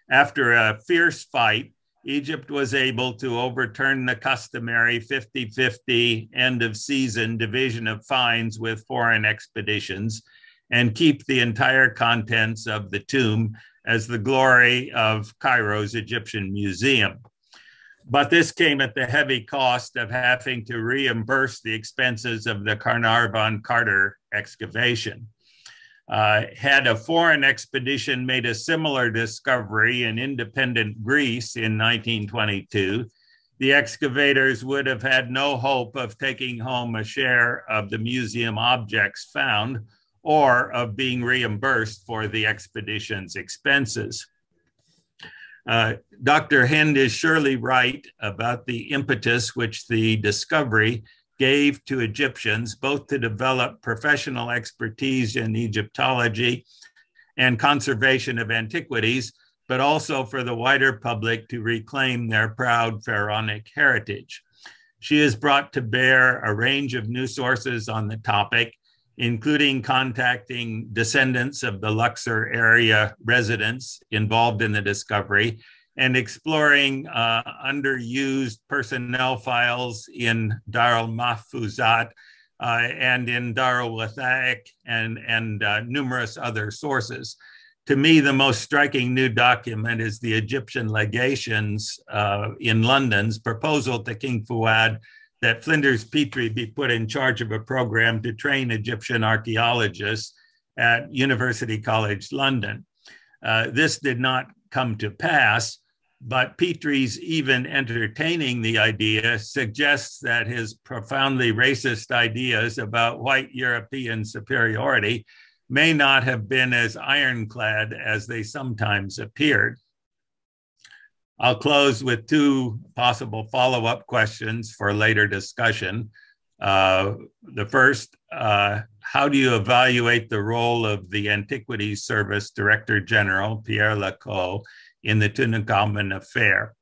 after a fierce fight, Egypt was able to overturn the customary 50-50 end-of-season division of fines with foreign expeditions and keep the entire contents of the tomb as the glory of Cairo's Egyptian Museum. But this came at the heavy cost of having to reimburse the expenses of the Carnarvon Carter excavation. Had a foreign expedition made a similar discovery in independent Greece in 1922, the excavators would have had no hope of taking home a share of the museum objects found or of being reimbursed for the expedition's expenses. Dr. Hend is surely right about the impetus which the discovery gave to Egyptians, both to develop professional expertise in Egyptology and conservation of antiquities, but also for the wider public to reclaim their proud pharaonic heritage. She has brought to bear a range of new sources on the topic, including contacting descendants of the Luxor area residents involved in the discovery and exploring underused personnel files in Dar al-Mahfuzat and in Dar al-Wathaiq and numerous other sources. To me, the most striking new document is the Egyptian legations in London's proposal to King Fuad that Flinders Petrie be put in charge of a program to train Egyptian archaeologists at University College London. This did not come to pass, but Petrie's even entertaining the idea suggests that his profoundly racist ideas about white European superiority may not have been as ironclad as they sometimes appeared. I'll close with two possible follow-up questions for later discussion. The first, how do you evaluate the role of the Antiquities Service Director General, Pierre Lacaux, in the Tutankhamun affair?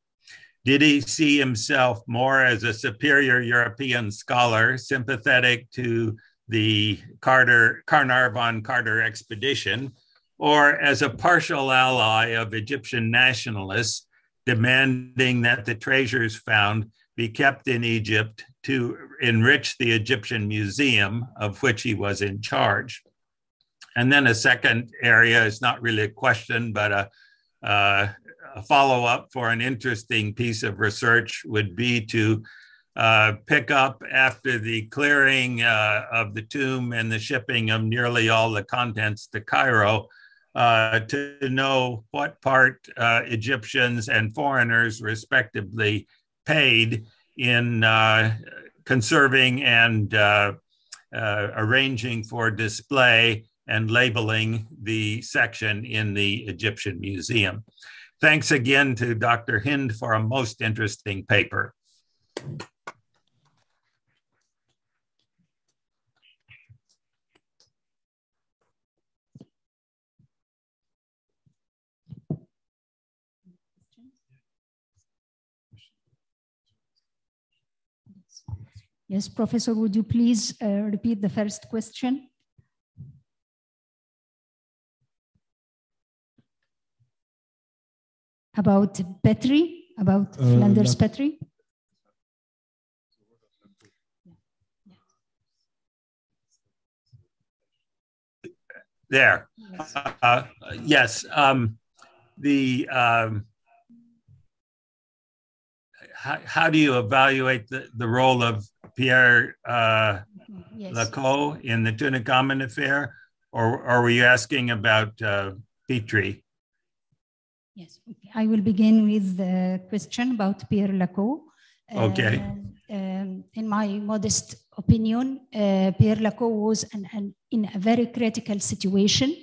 Did he see himself more as a superior European scholar, sympathetic to the Carnarvon-Carter expedition, or as a partial ally of Egyptian nationalists, demanding that the treasures found be kept in Egypt to enrich the Egyptian museum of which he was in charge? And then a second area is not really a question, but a follow-up for an interesting piece of research would be to pick up after the clearing of the tomb and the shipping of nearly all the contents to Cairo, to know what part Egyptians and foreigners respectively paid in conserving and arranging for display and labeling the section in the Egyptian Museum. Thanks again to Dr. Hend for a most interesting paper. Yes, Professor, would you please repeat the first question? About Petrie, about Flinders Petrie? There. Yes. How do you evaluate the role of Pierre Lacaux in the Tutankhamun affair, or were you asking about Petrie? Yes, okay. I will begin with the question about Pierre Lacaux. Okay. In my modest opinion, Pierre Lacaux was in a very critical situation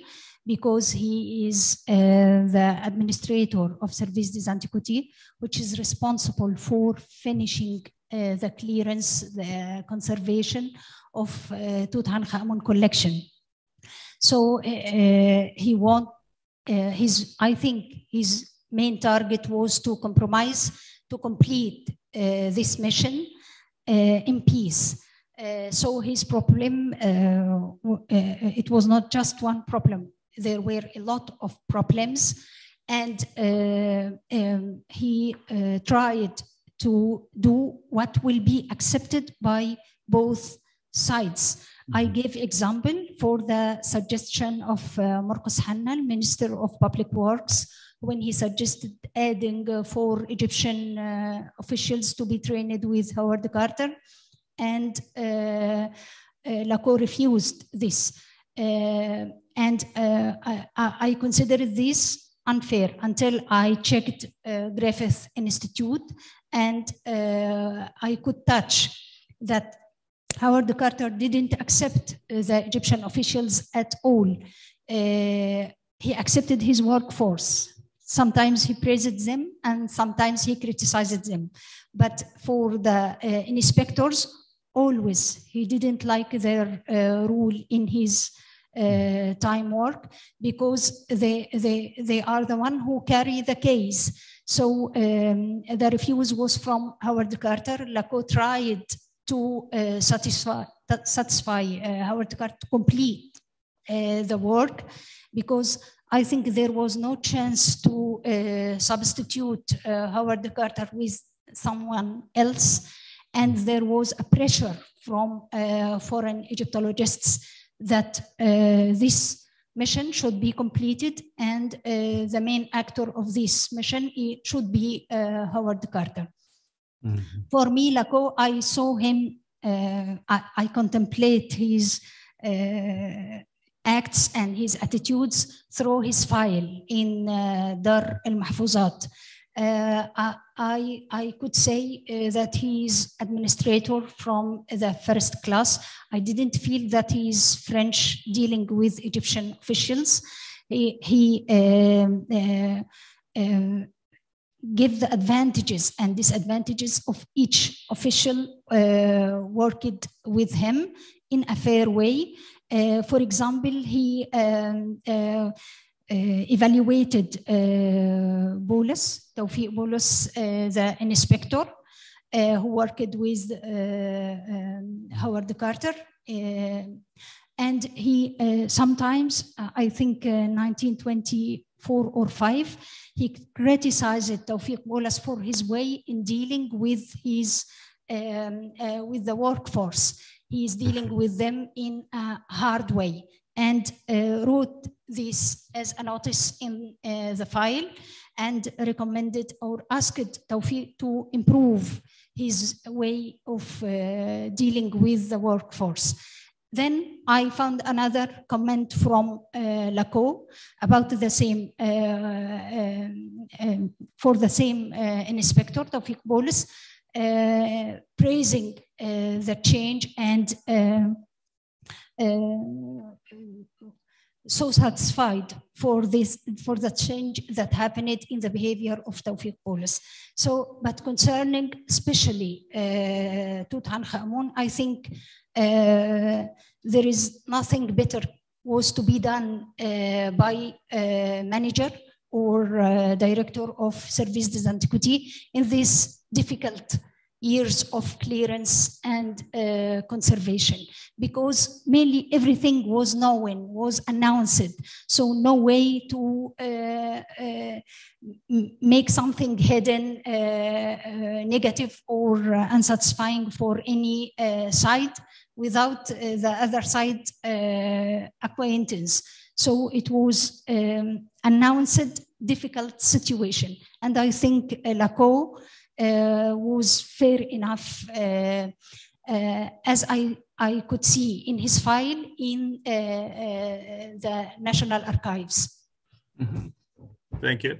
because he is the administrator of Service des Antiquités, which is responsible for finishing the clearance, the conservation of Tutankhamun collection. So I think his main target was to complete this mission in peace. So his problem, it was not just one problem. There were a lot of problems, and he tried to do what will be accepted by both sides. I give example for the suggestion of Marcus Hannal, Minister of Public Works, when he suggested adding 4 Egyptian officials to be trained with Howard Carter, and Lacaux refused this. And I considered this unfair until I checked Griffith Institute, and I could touch that Howard Carter didn't accept the Egyptian officials at all. He accepted his workforce. Sometimes he praised them and sometimes he criticized them. But for the inspectors, always. He didn't like their rule in his time work, because they are the one who carry the case. So the refuse was from Howard Carter. Lacau tried to satisfy Howard Carter to complete the work, because I think there was no chance to substitute Howard Carter with someone else. And there was a pressure from foreign Egyptologists that this mission should be completed, and the main actor of this mission should be Howard Carter. Mm-hmm. For me, Lacau, I saw him, I contemplate his acts and his attitudes through his file in Dar al-Mahfuzat. I could say that he's administrator from the first class. I didn't feel that he's French dealing with Egyptian officials. He give the advantages and disadvantages of each official worked with him in a fair way. For example, he evaluated Boulos, Tawfiq Boulos, the inspector who worked with Howard Carter. And he sometimes, I think 1924 or 5, he criticized Tawfiq Boulos for his way in dealing with his with the workforce. He is dealing with them in a hard way, and wrote this as a notice in the file, and recommended or asked Tawfiq to improve his way of dealing with the workforce. Then I found another comment from Lacau about the same, for the same inspector, Tawfiq Boulos, praising the change and so satisfied for the change that happened in the behavior of Tawfiq Boulos. So, but concerning especially Tutankhamun, I think there is nothing better was to be done by manager or director of Service des Antiquités in this difficult years of clearance and conservation, because mainly everything was known, was announced. So no way to make something hidden, negative or unsatisfying for any side without the other side acquaintance. So it was announced difficult situation. And I think Lacau was fair enough, as I could see in his file in the National Archives. Mm-hmm. Thank you.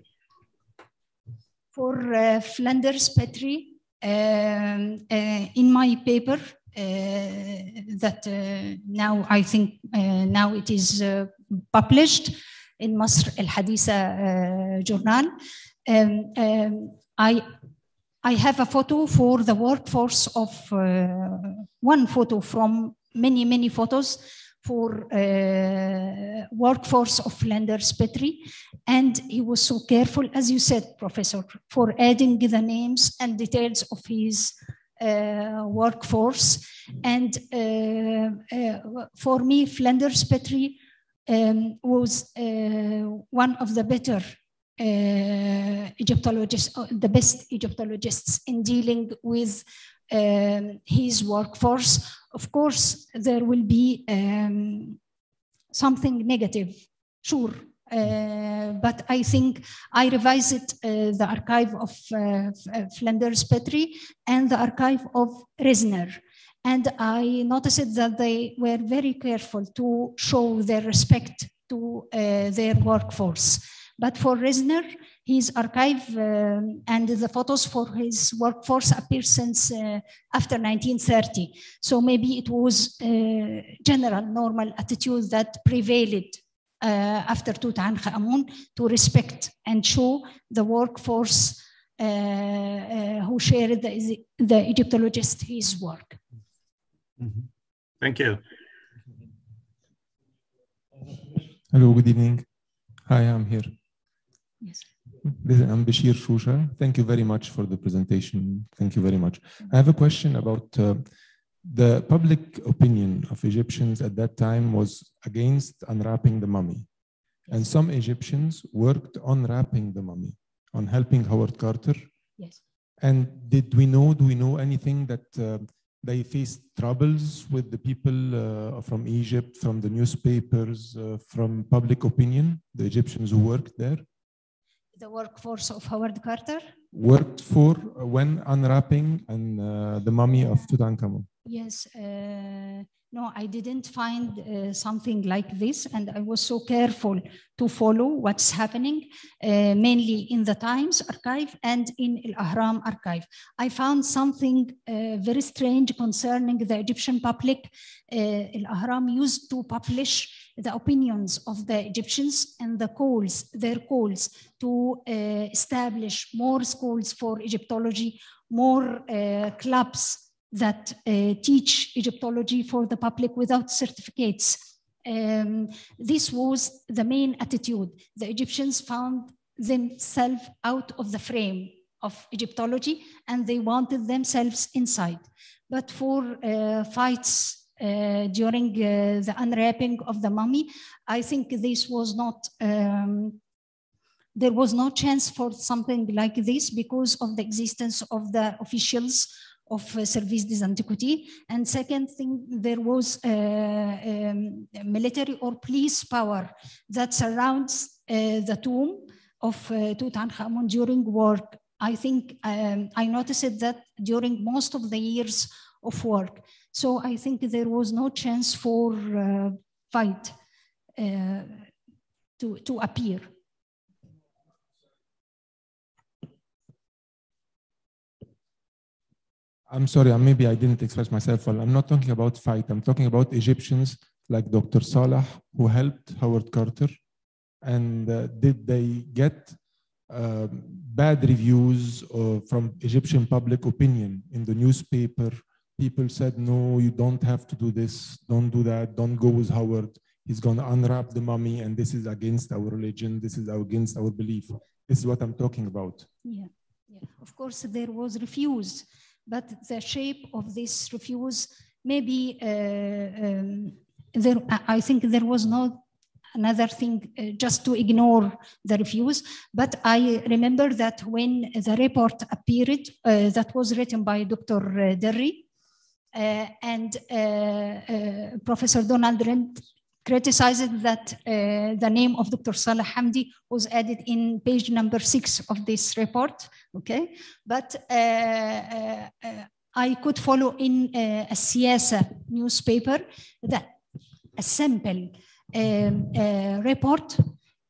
For Flinders Petrie, in my paper that now I think now it is published in Masr al-Haditha journal, I have a photo for the workforce of one photo from many photos for workforce of Flinders Petrie, and he was so careful, as you said, Professor, for adding the names and details of his workforce. And for me, Flinders Petrie was one of the better Egyptologists, the best Egyptologists in dealing with his workforce. Of course, there will be something negative, sure, but I think I revised the archive of Flinders Petrie and the archive of Reisner. And I noticed that they were very careful to show their respect to their workforce. But for Reisner, his archive and the photos for his workforce appear since after 1930. So maybe it was general, normal attitude that prevailed after Tutankhamun to respect and show the workforce who shared the Egyptologist his work. Thank you. Hello, good evening. Hi, I'm here. Yes. I'm Bashir Shusha. Thank you very much for the presentation. Thank you very much. I have a question about the public opinion of Egyptians at that time was against unwrapping the mummy. And some Egyptians worked on wrapping the mummy, on helping Howard Carter. Yes. And do we know anything that they faced troubles with the people from Egypt, from the newspapers, from public opinion, the Egyptians who worked there? The workforce of Howard Carter? Worked for when unwrapping and the mummy of Tutankhamun. Yes. No, I didn't find something like this, and I was so careful to follow what's happening, mainly in the Times archive and in Al Ahram archive. I found something very strange concerning the Egyptian public. Al Ahram used to publish the opinions of the Egyptians and their calls to establish more schools for Egyptology, more clubs that teach Egyptology for the public without certificates. This was the main attitude. The Egyptians found themselves out of the frame of Egyptology and they wanted themselves inside. But for fights during the unwrapping of the mummy, I think this was not, there was no chance for something like this because of the existence of the officials of Service des Antiquités. And second thing, there was military or police power that surrounds the tomb of Tutankhamun during work. I think I noticed that during most of the years of work. So I think there was no chance for fight to appear. I'm sorry, maybe I didn't express myself well. I'm not talking about fight. I'm talking about Egyptians like Dr. Salah, who helped Howard Carter. And did they get bad reviews from Egyptian public opinion in the newspaper? People said, no, you don't have to do this. Don't do that. Don't go with Howard. He's going to unwrap the mummy, and this is against our religion. This is against our belief. This is what I'm talking about. Yeah, yeah. Of course, there was refuse. But the shape of this refuse, maybe I think there was not another thing just to ignore the refuse. But I remember that when the report appeared, that was written by Dr. Derry and Professor Donald Rent criticized that the name of Dr. Salah Hamdi was added in page number 6 of this report, okay? But I could follow in a Siyasa newspaper that a simple report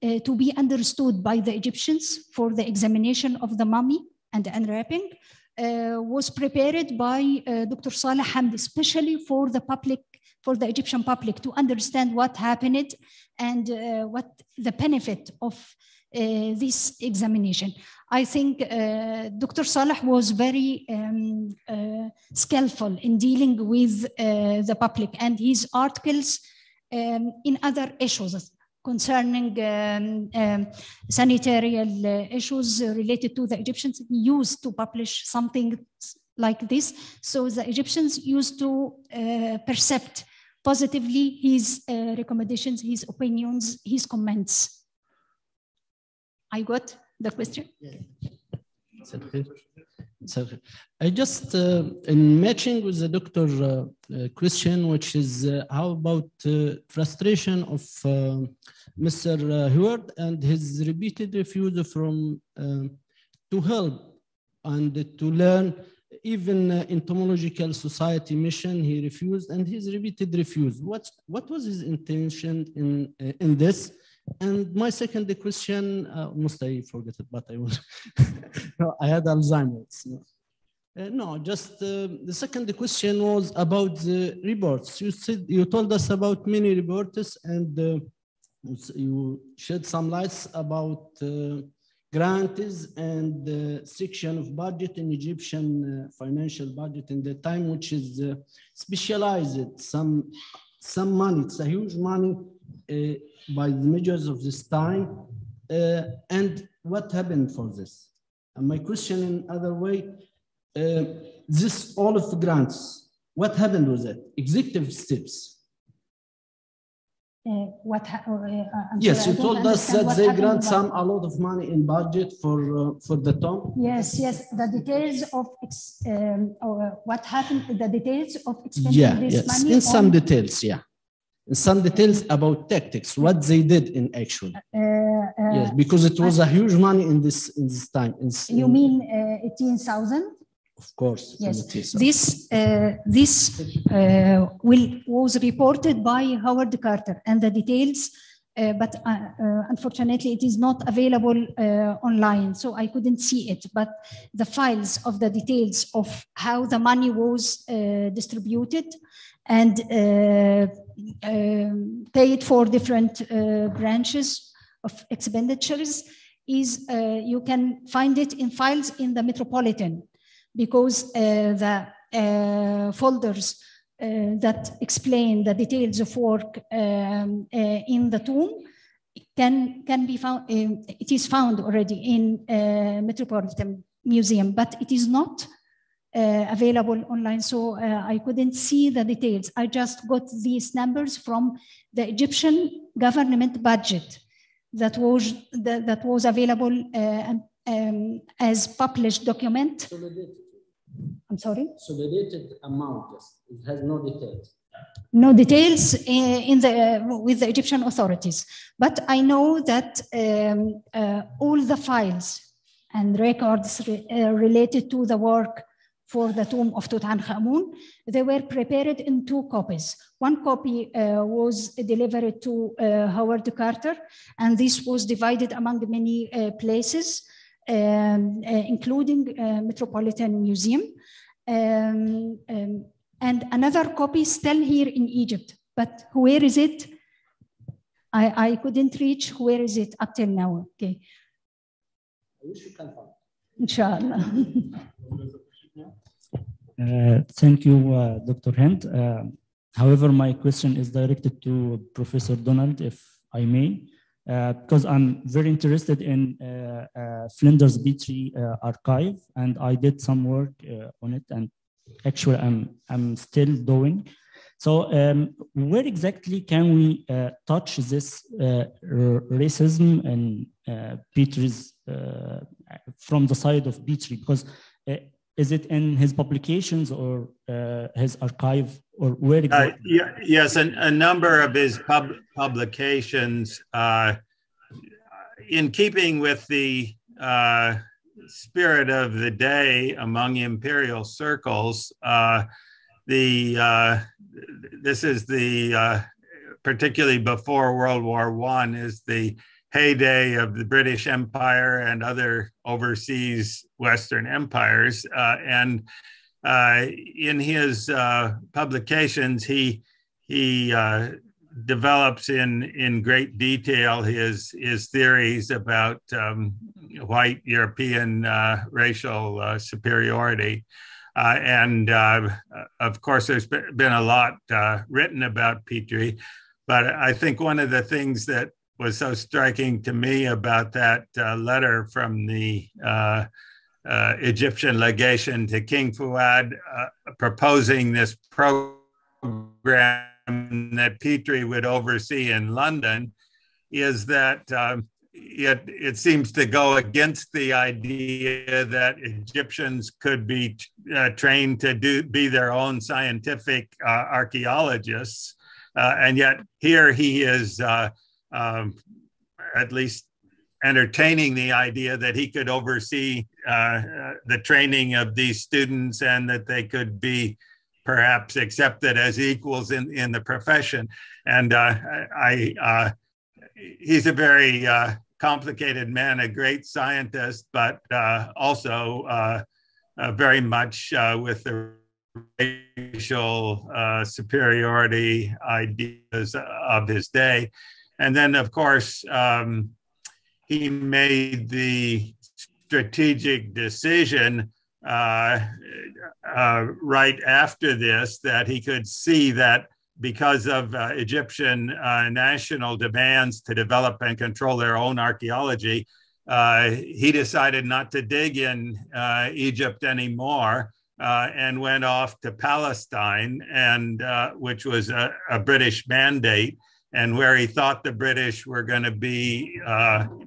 to be understood by the Egyptians for the examination of the mummy and the unwrapping was prepared by Dr. Salah Hamdi, especially for the public, for the Egyptian public to understand what happened and what the benefit of this examination. I think Dr. Salah was very skillful in dealing with the public, and his articles in other issues concerning sanitary issues related to the Egyptians used to publish something like this. So the Egyptians used to perceive positively his recommendations, his opinions, his comments. I got the question? Yeah. So I just, in matching with the Dr. question, which is how about frustration of Mr. Howard and his repeated refusal from to help and to learn. Even Entomological Society mission, he refused, and his repeated refuse. What was his intention in this? And my second question, almost I forget it, but I will. No, I had Alzheimer's. No, just the second question was about the reports. You told us about many reports, and you shed some lights about grants and section of budget in Egyptian financial budget in the time, which is specialized some money. It's a huge money by the measures of this time. And what happened for this? And my question in other way, this all of the grants, what happened with it? Executive steps. Yes, you told us that they grant a lot of money in budget for the tomb. Yes, the details of what happened, the details of expending this money. In some details, in some details about tactics, what they did in actual. Yes, because it was a huge money in this time. You mean 18,000? Of course. Yes. This was reported by Howard Carter, and the details, but unfortunately it is not available online, so I couldn't see it. But the files of the details of how the money was distributed and paid for different branches of expenditures is you can find it in files in the Metropolitan. Because the folders that explain the details of work in the tomb can be found. It is found already in Metropolitan Museum, but it is not available online. So I couldn't see the details. I just got these numbers from the Egyptian government budget that was available as published document. I'm sorry? So the dated amount, it has no details. No details with the Egyptian authorities. But I know that all the files and records related to the work for the tomb of Tutankhamun, they were prepared in 2 copies. One copy was delivered to Howard Carter, and this was divided among many places. Including Metropolitan Museum, and another copy still here in Egypt. But where is it? I couldn't reach. Where is it up till now? Okay. I wish you can find. Inshallah. Thank you, Dr. Hend. However, my question is directed to Professor Donald, if I may. Because I'm very interested in Flinders Petrie archive, and I did some work on it, and actually I'm still doing. So where exactly can we touch this racism in Petrie's from the side of Petrie? Because is it in his publications or his archive, or where exactly? Yes, a number of his publications, in keeping with the spirit of the day among imperial circles, this is the, particularly before World War I, is the heyday of the British Empire and other overseas Western empires. And in his publications, he develops in great detail his theories about white European racial superiority. And of course, there's been a lot written about Petrie, but I think one of the things that was so striking to me about that letter from the Egyptian legation to King Fuad proposing this program that Petrie would oversee in London is that it seems to go against the idea that Egyptians could be trained to be their own scientific archaeologists. And yet here he is at least entertaining the idea that he could oversee the training of these students and that they could be perhaps accepted as equals in the profession. And he's a very complicated man, a great scientist, but also very much with the racial superiority ideas of his day. And then, of course, he made the strategic decision right after this that he could see that because of Egyptian national demands to develop and control their own archaeology, he decided not to dig in Egypt anymore and went off to Palestine, and which was a British mandate, and where he thought the British were going to be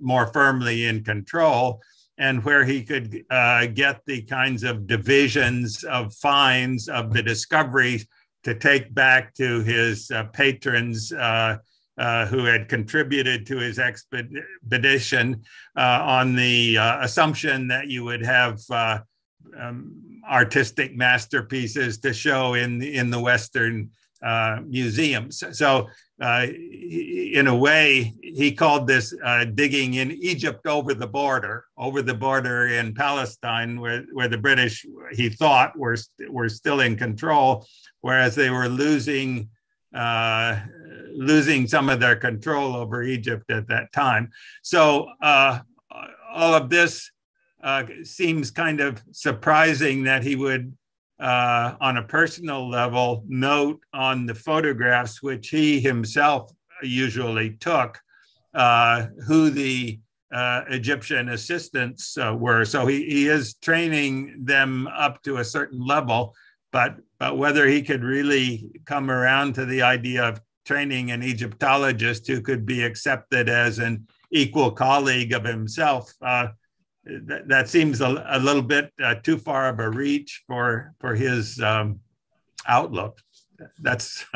more firmly in control, and where he could get the kinds of divisions of finds of the discoveries to take back to his patrons who had contributed to his expedition on the assumption that you would have artistic masterpieces to show in the Western museums. So in a way, he called this digging in Egypt over the border in Palestine, where the British, he thought, were still in control, whereas they were losing some of their control over Egypt at that time. So all of this seems kind of surprising that he would, on a personal level, note on the photographs, which he himself usually took, who the Egyptian assistants were. So he is training them up to a certain level, but whether he could really come around to the idea of training an Egyptologist who could be accepted as an equal colleague of himself, that seems a little bit too far of a reach for his outlook. That's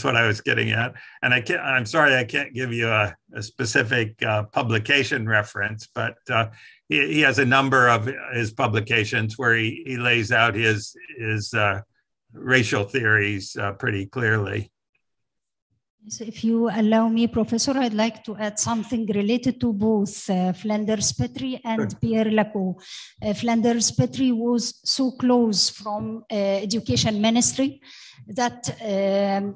what I was getting at, and I'm sorry I can't give you a specific publication reference, but he has a number of his publications where he lays out his racial theories pretty clearly. So if you allow me, Professor, I'd like to add something related to both Flanders-Petrie and Pierre Lacoux. Flanders-Petrie was so close from Education Ministry that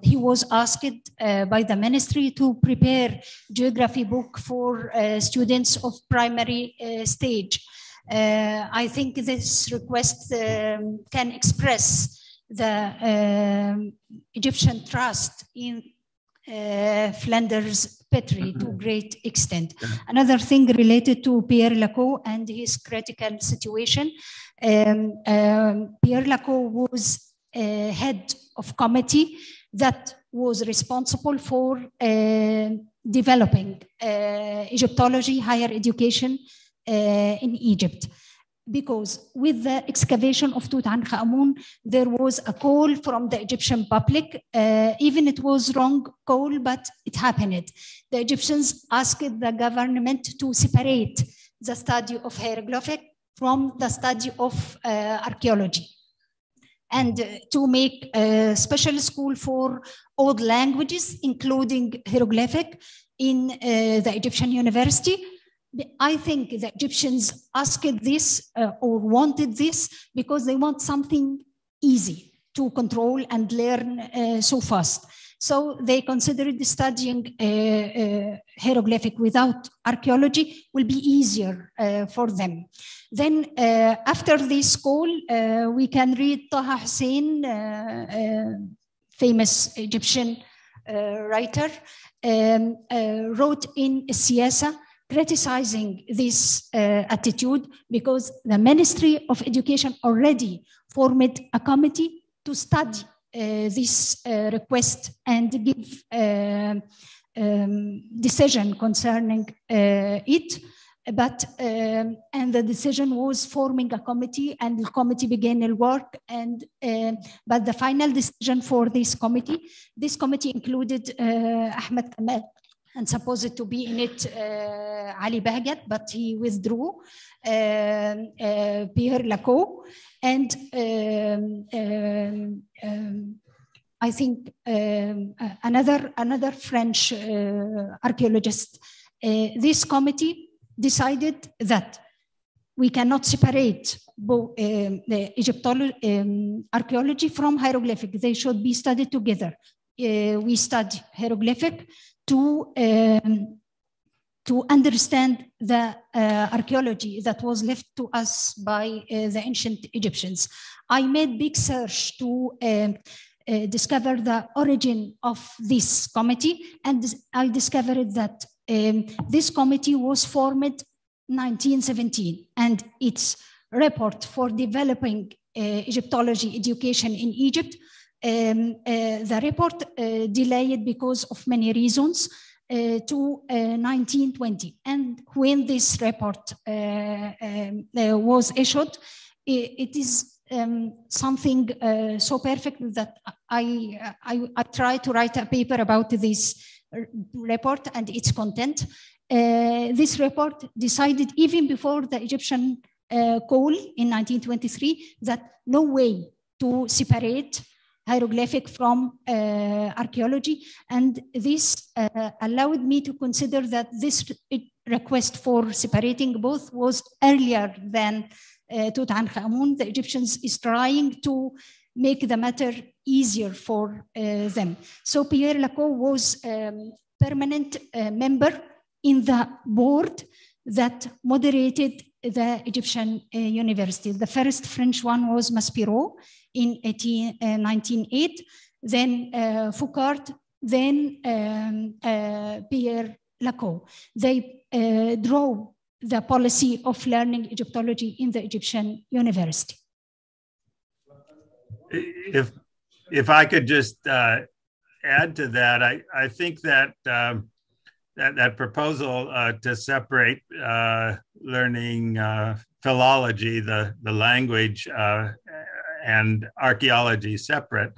he was asked by the ministry to prepare geography book for students of primary stage. I think this request can express the Egyptian trust in Flanders-Petrie to great extent. Another thing related to Pierre Lacoux and his critical situation. Pierre Lacoux was head of committee that was responsible for developing Egyptology, higher education in Egypt. Because with the excavation of Tutankhamun, there was a call from the Egyptian public, even it was wrong call, but it happened. The Egyptians asked the government to separate the study of hieroglyphic from the study of archaeology, and to make a special school for all languages, including hieroglyphic, in the Egyptian university. I think the Egyptians asked this or wanted this because they want something easy to control and learn so fast. So they considered studying hieroglyphic without archaeology will be easier for them. Then after this call, we can read Taha Hussein, famous Egyptian writer, wrote in Siyasa, criticizing this attitude because the Ministry of Education already formed a committee to study this request and give decision concerning it. But and the decision was forming a committee, and the committee began the work. And but the final decision for this committee included Ahmed Kamal, and supposed to be in it Ali Bahgat, but he withdrew, Pierre Lacoux, and I think another French archaeologist. This committee decided that we cannot separate the Egyptology, archaeology from hieroglyphic. They should be studied together. We study hieroglyphic to to understand the archaeology that was left to us by the ancient Egyptians. I made big search to discover the origin of this committee, and I discovered that this committee was formed 1917, and its report for developing Egyptology education in Egypt, the report delayed because of many reasons to 1920. And when this report was issued, it is something so perfect that I tried to write a paper about this report and its content. This report decided even before the Egyptian call in 1923 that no way to separate hieroglyphic from archaeology, and this allowed me to consider that this request for separating both was earlier than Tutankhamun. The Egyptians is trying to make the matter easier for them. So Pierre Lacau was permanent member in the board that moderated the Egyptian university. The first French one was Maspero in 1908, then Foucault, then Pierre Lacau. They drove the policy of learning Egyptology in the Egyptian university. If I could just add to that, I think that that proposal to separate learning philology, the language, and archaeology separate,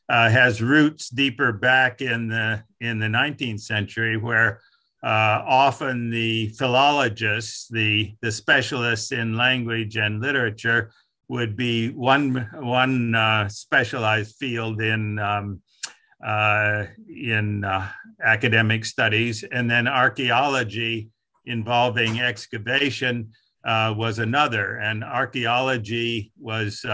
has roots deeper back in the 19th century, where often the philologists, the specialists in language and literature, would be one specialized field in academic studies, and then archaeology involving excavation was another. And archaeology was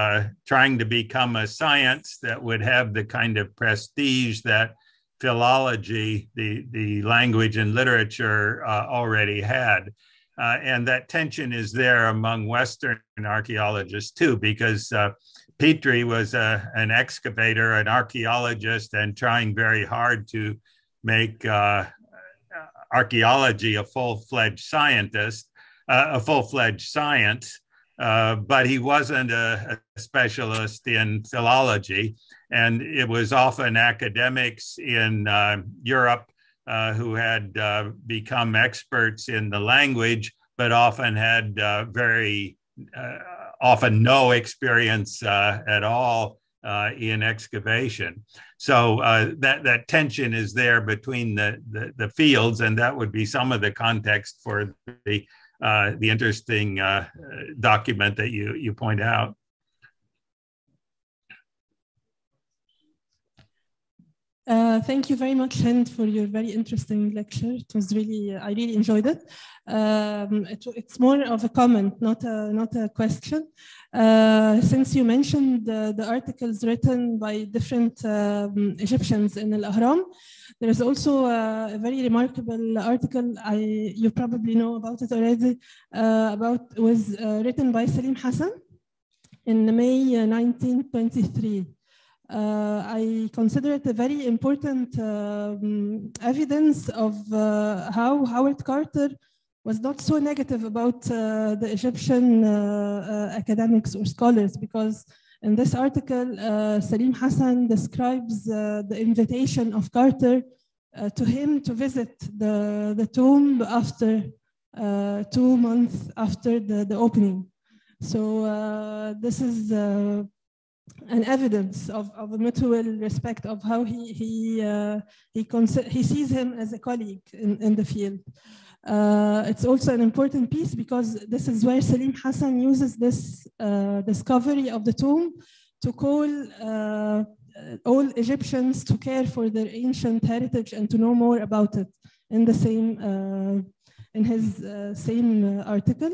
trying to become a science that would have the kind of prestige that philology, the language and literature, already had. And that tension is there among Western archaeologists too, because Petrie was an excavator, an archaeologist, and trying very hard to make archaeology a full-fledged scientist, a full-fledged science, but he wasn't a specialist in philology. And it was often academics in Europe who had become experts in the language, but often had very often no experience at all in excavation. So that tension is there between the fields, and that would be some of the context for the interesting document that you point out. Thank you very much, Hend, for your very interesting lecture. It was really, I really enjoyed it. It's more of a comment, not a question. Since you mentioned the articles written by different Egyptians in Al-Ahram, there is also a very remarkable article, you probably know about it already, was written by Salim Hassan in May 1923. I consider it a very important evidence of how Howard Carter was not so negative about the Egyptian academics or scholars, because in this article, Salim Hassan describes the invitation of Carter to him to visit the tomb after 2 months after the opening. So this is an evidence of a mutual respect of how he sees him as a colleague in the field. It's also an important piece because this is where Salim Hassan uses this discovery of the tomb to call all Egyptians to care for their ancient heritage and to know more about it in the same in his same article.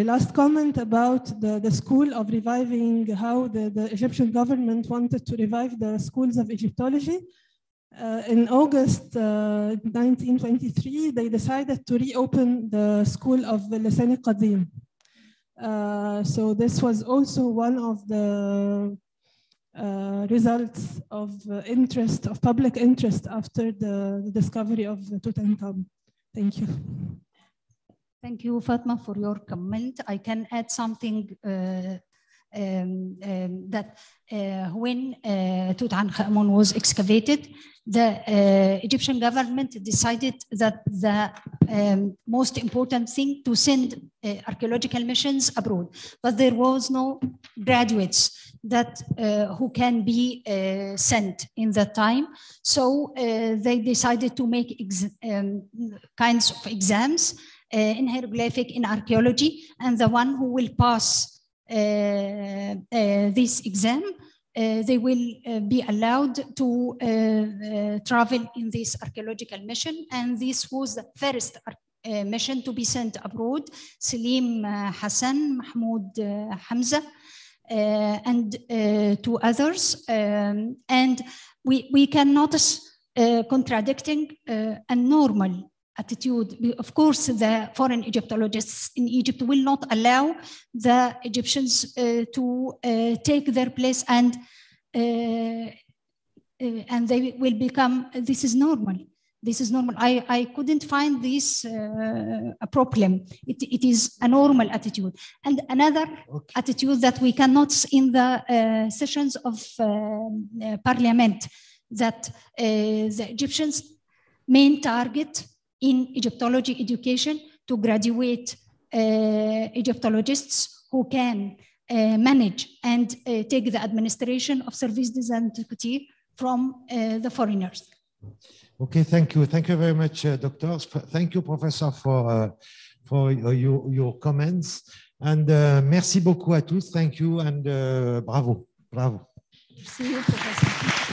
A last comment about the school of reviving, how the Egyptian government wanted to revive the schools of Egyptology. In August 1923, they decided to reopen the school of Lisan al-Qadim. So this was also one of the results of interest, of public interest after the discovery of Tutankhamun. Thank you. Thank you, Fatma, for your comment. I can add something that when Tutankhamun was excavated, the Egyptian government decided that the most important thing to send archaeological missions abroad, but there was no graduates that who can be sent in that time. So they decided to make kinds of exams in hieroglyphic, in archaeology, and the one who will pass this exam, they will be allowed to travel in this archaeological mission. And this was the first mission to be sent abroad. Selim Hassan, Mahmoud Hamza, and two others. And we can notice contradicting a normal attitude. Of course, the foreign Egyptologists in Egypt will not allow the Egyptians to take their place, and they will become, this is normal. This is normal. I couldn't find this a problem. It is a normal attitude. And another attitude that we cannot see in the sessions of parliament, that the Egyptians' main target in Egyptology education to graduate Egyptologists who can manage and take the administration of services and antiquity from the foreigners. Okay, thank you. Thank you very much, doctors. Thank you, Professor, for your comments. And merci beaucoup à tous. Thank you and bravo. Bravo. See you, Professor.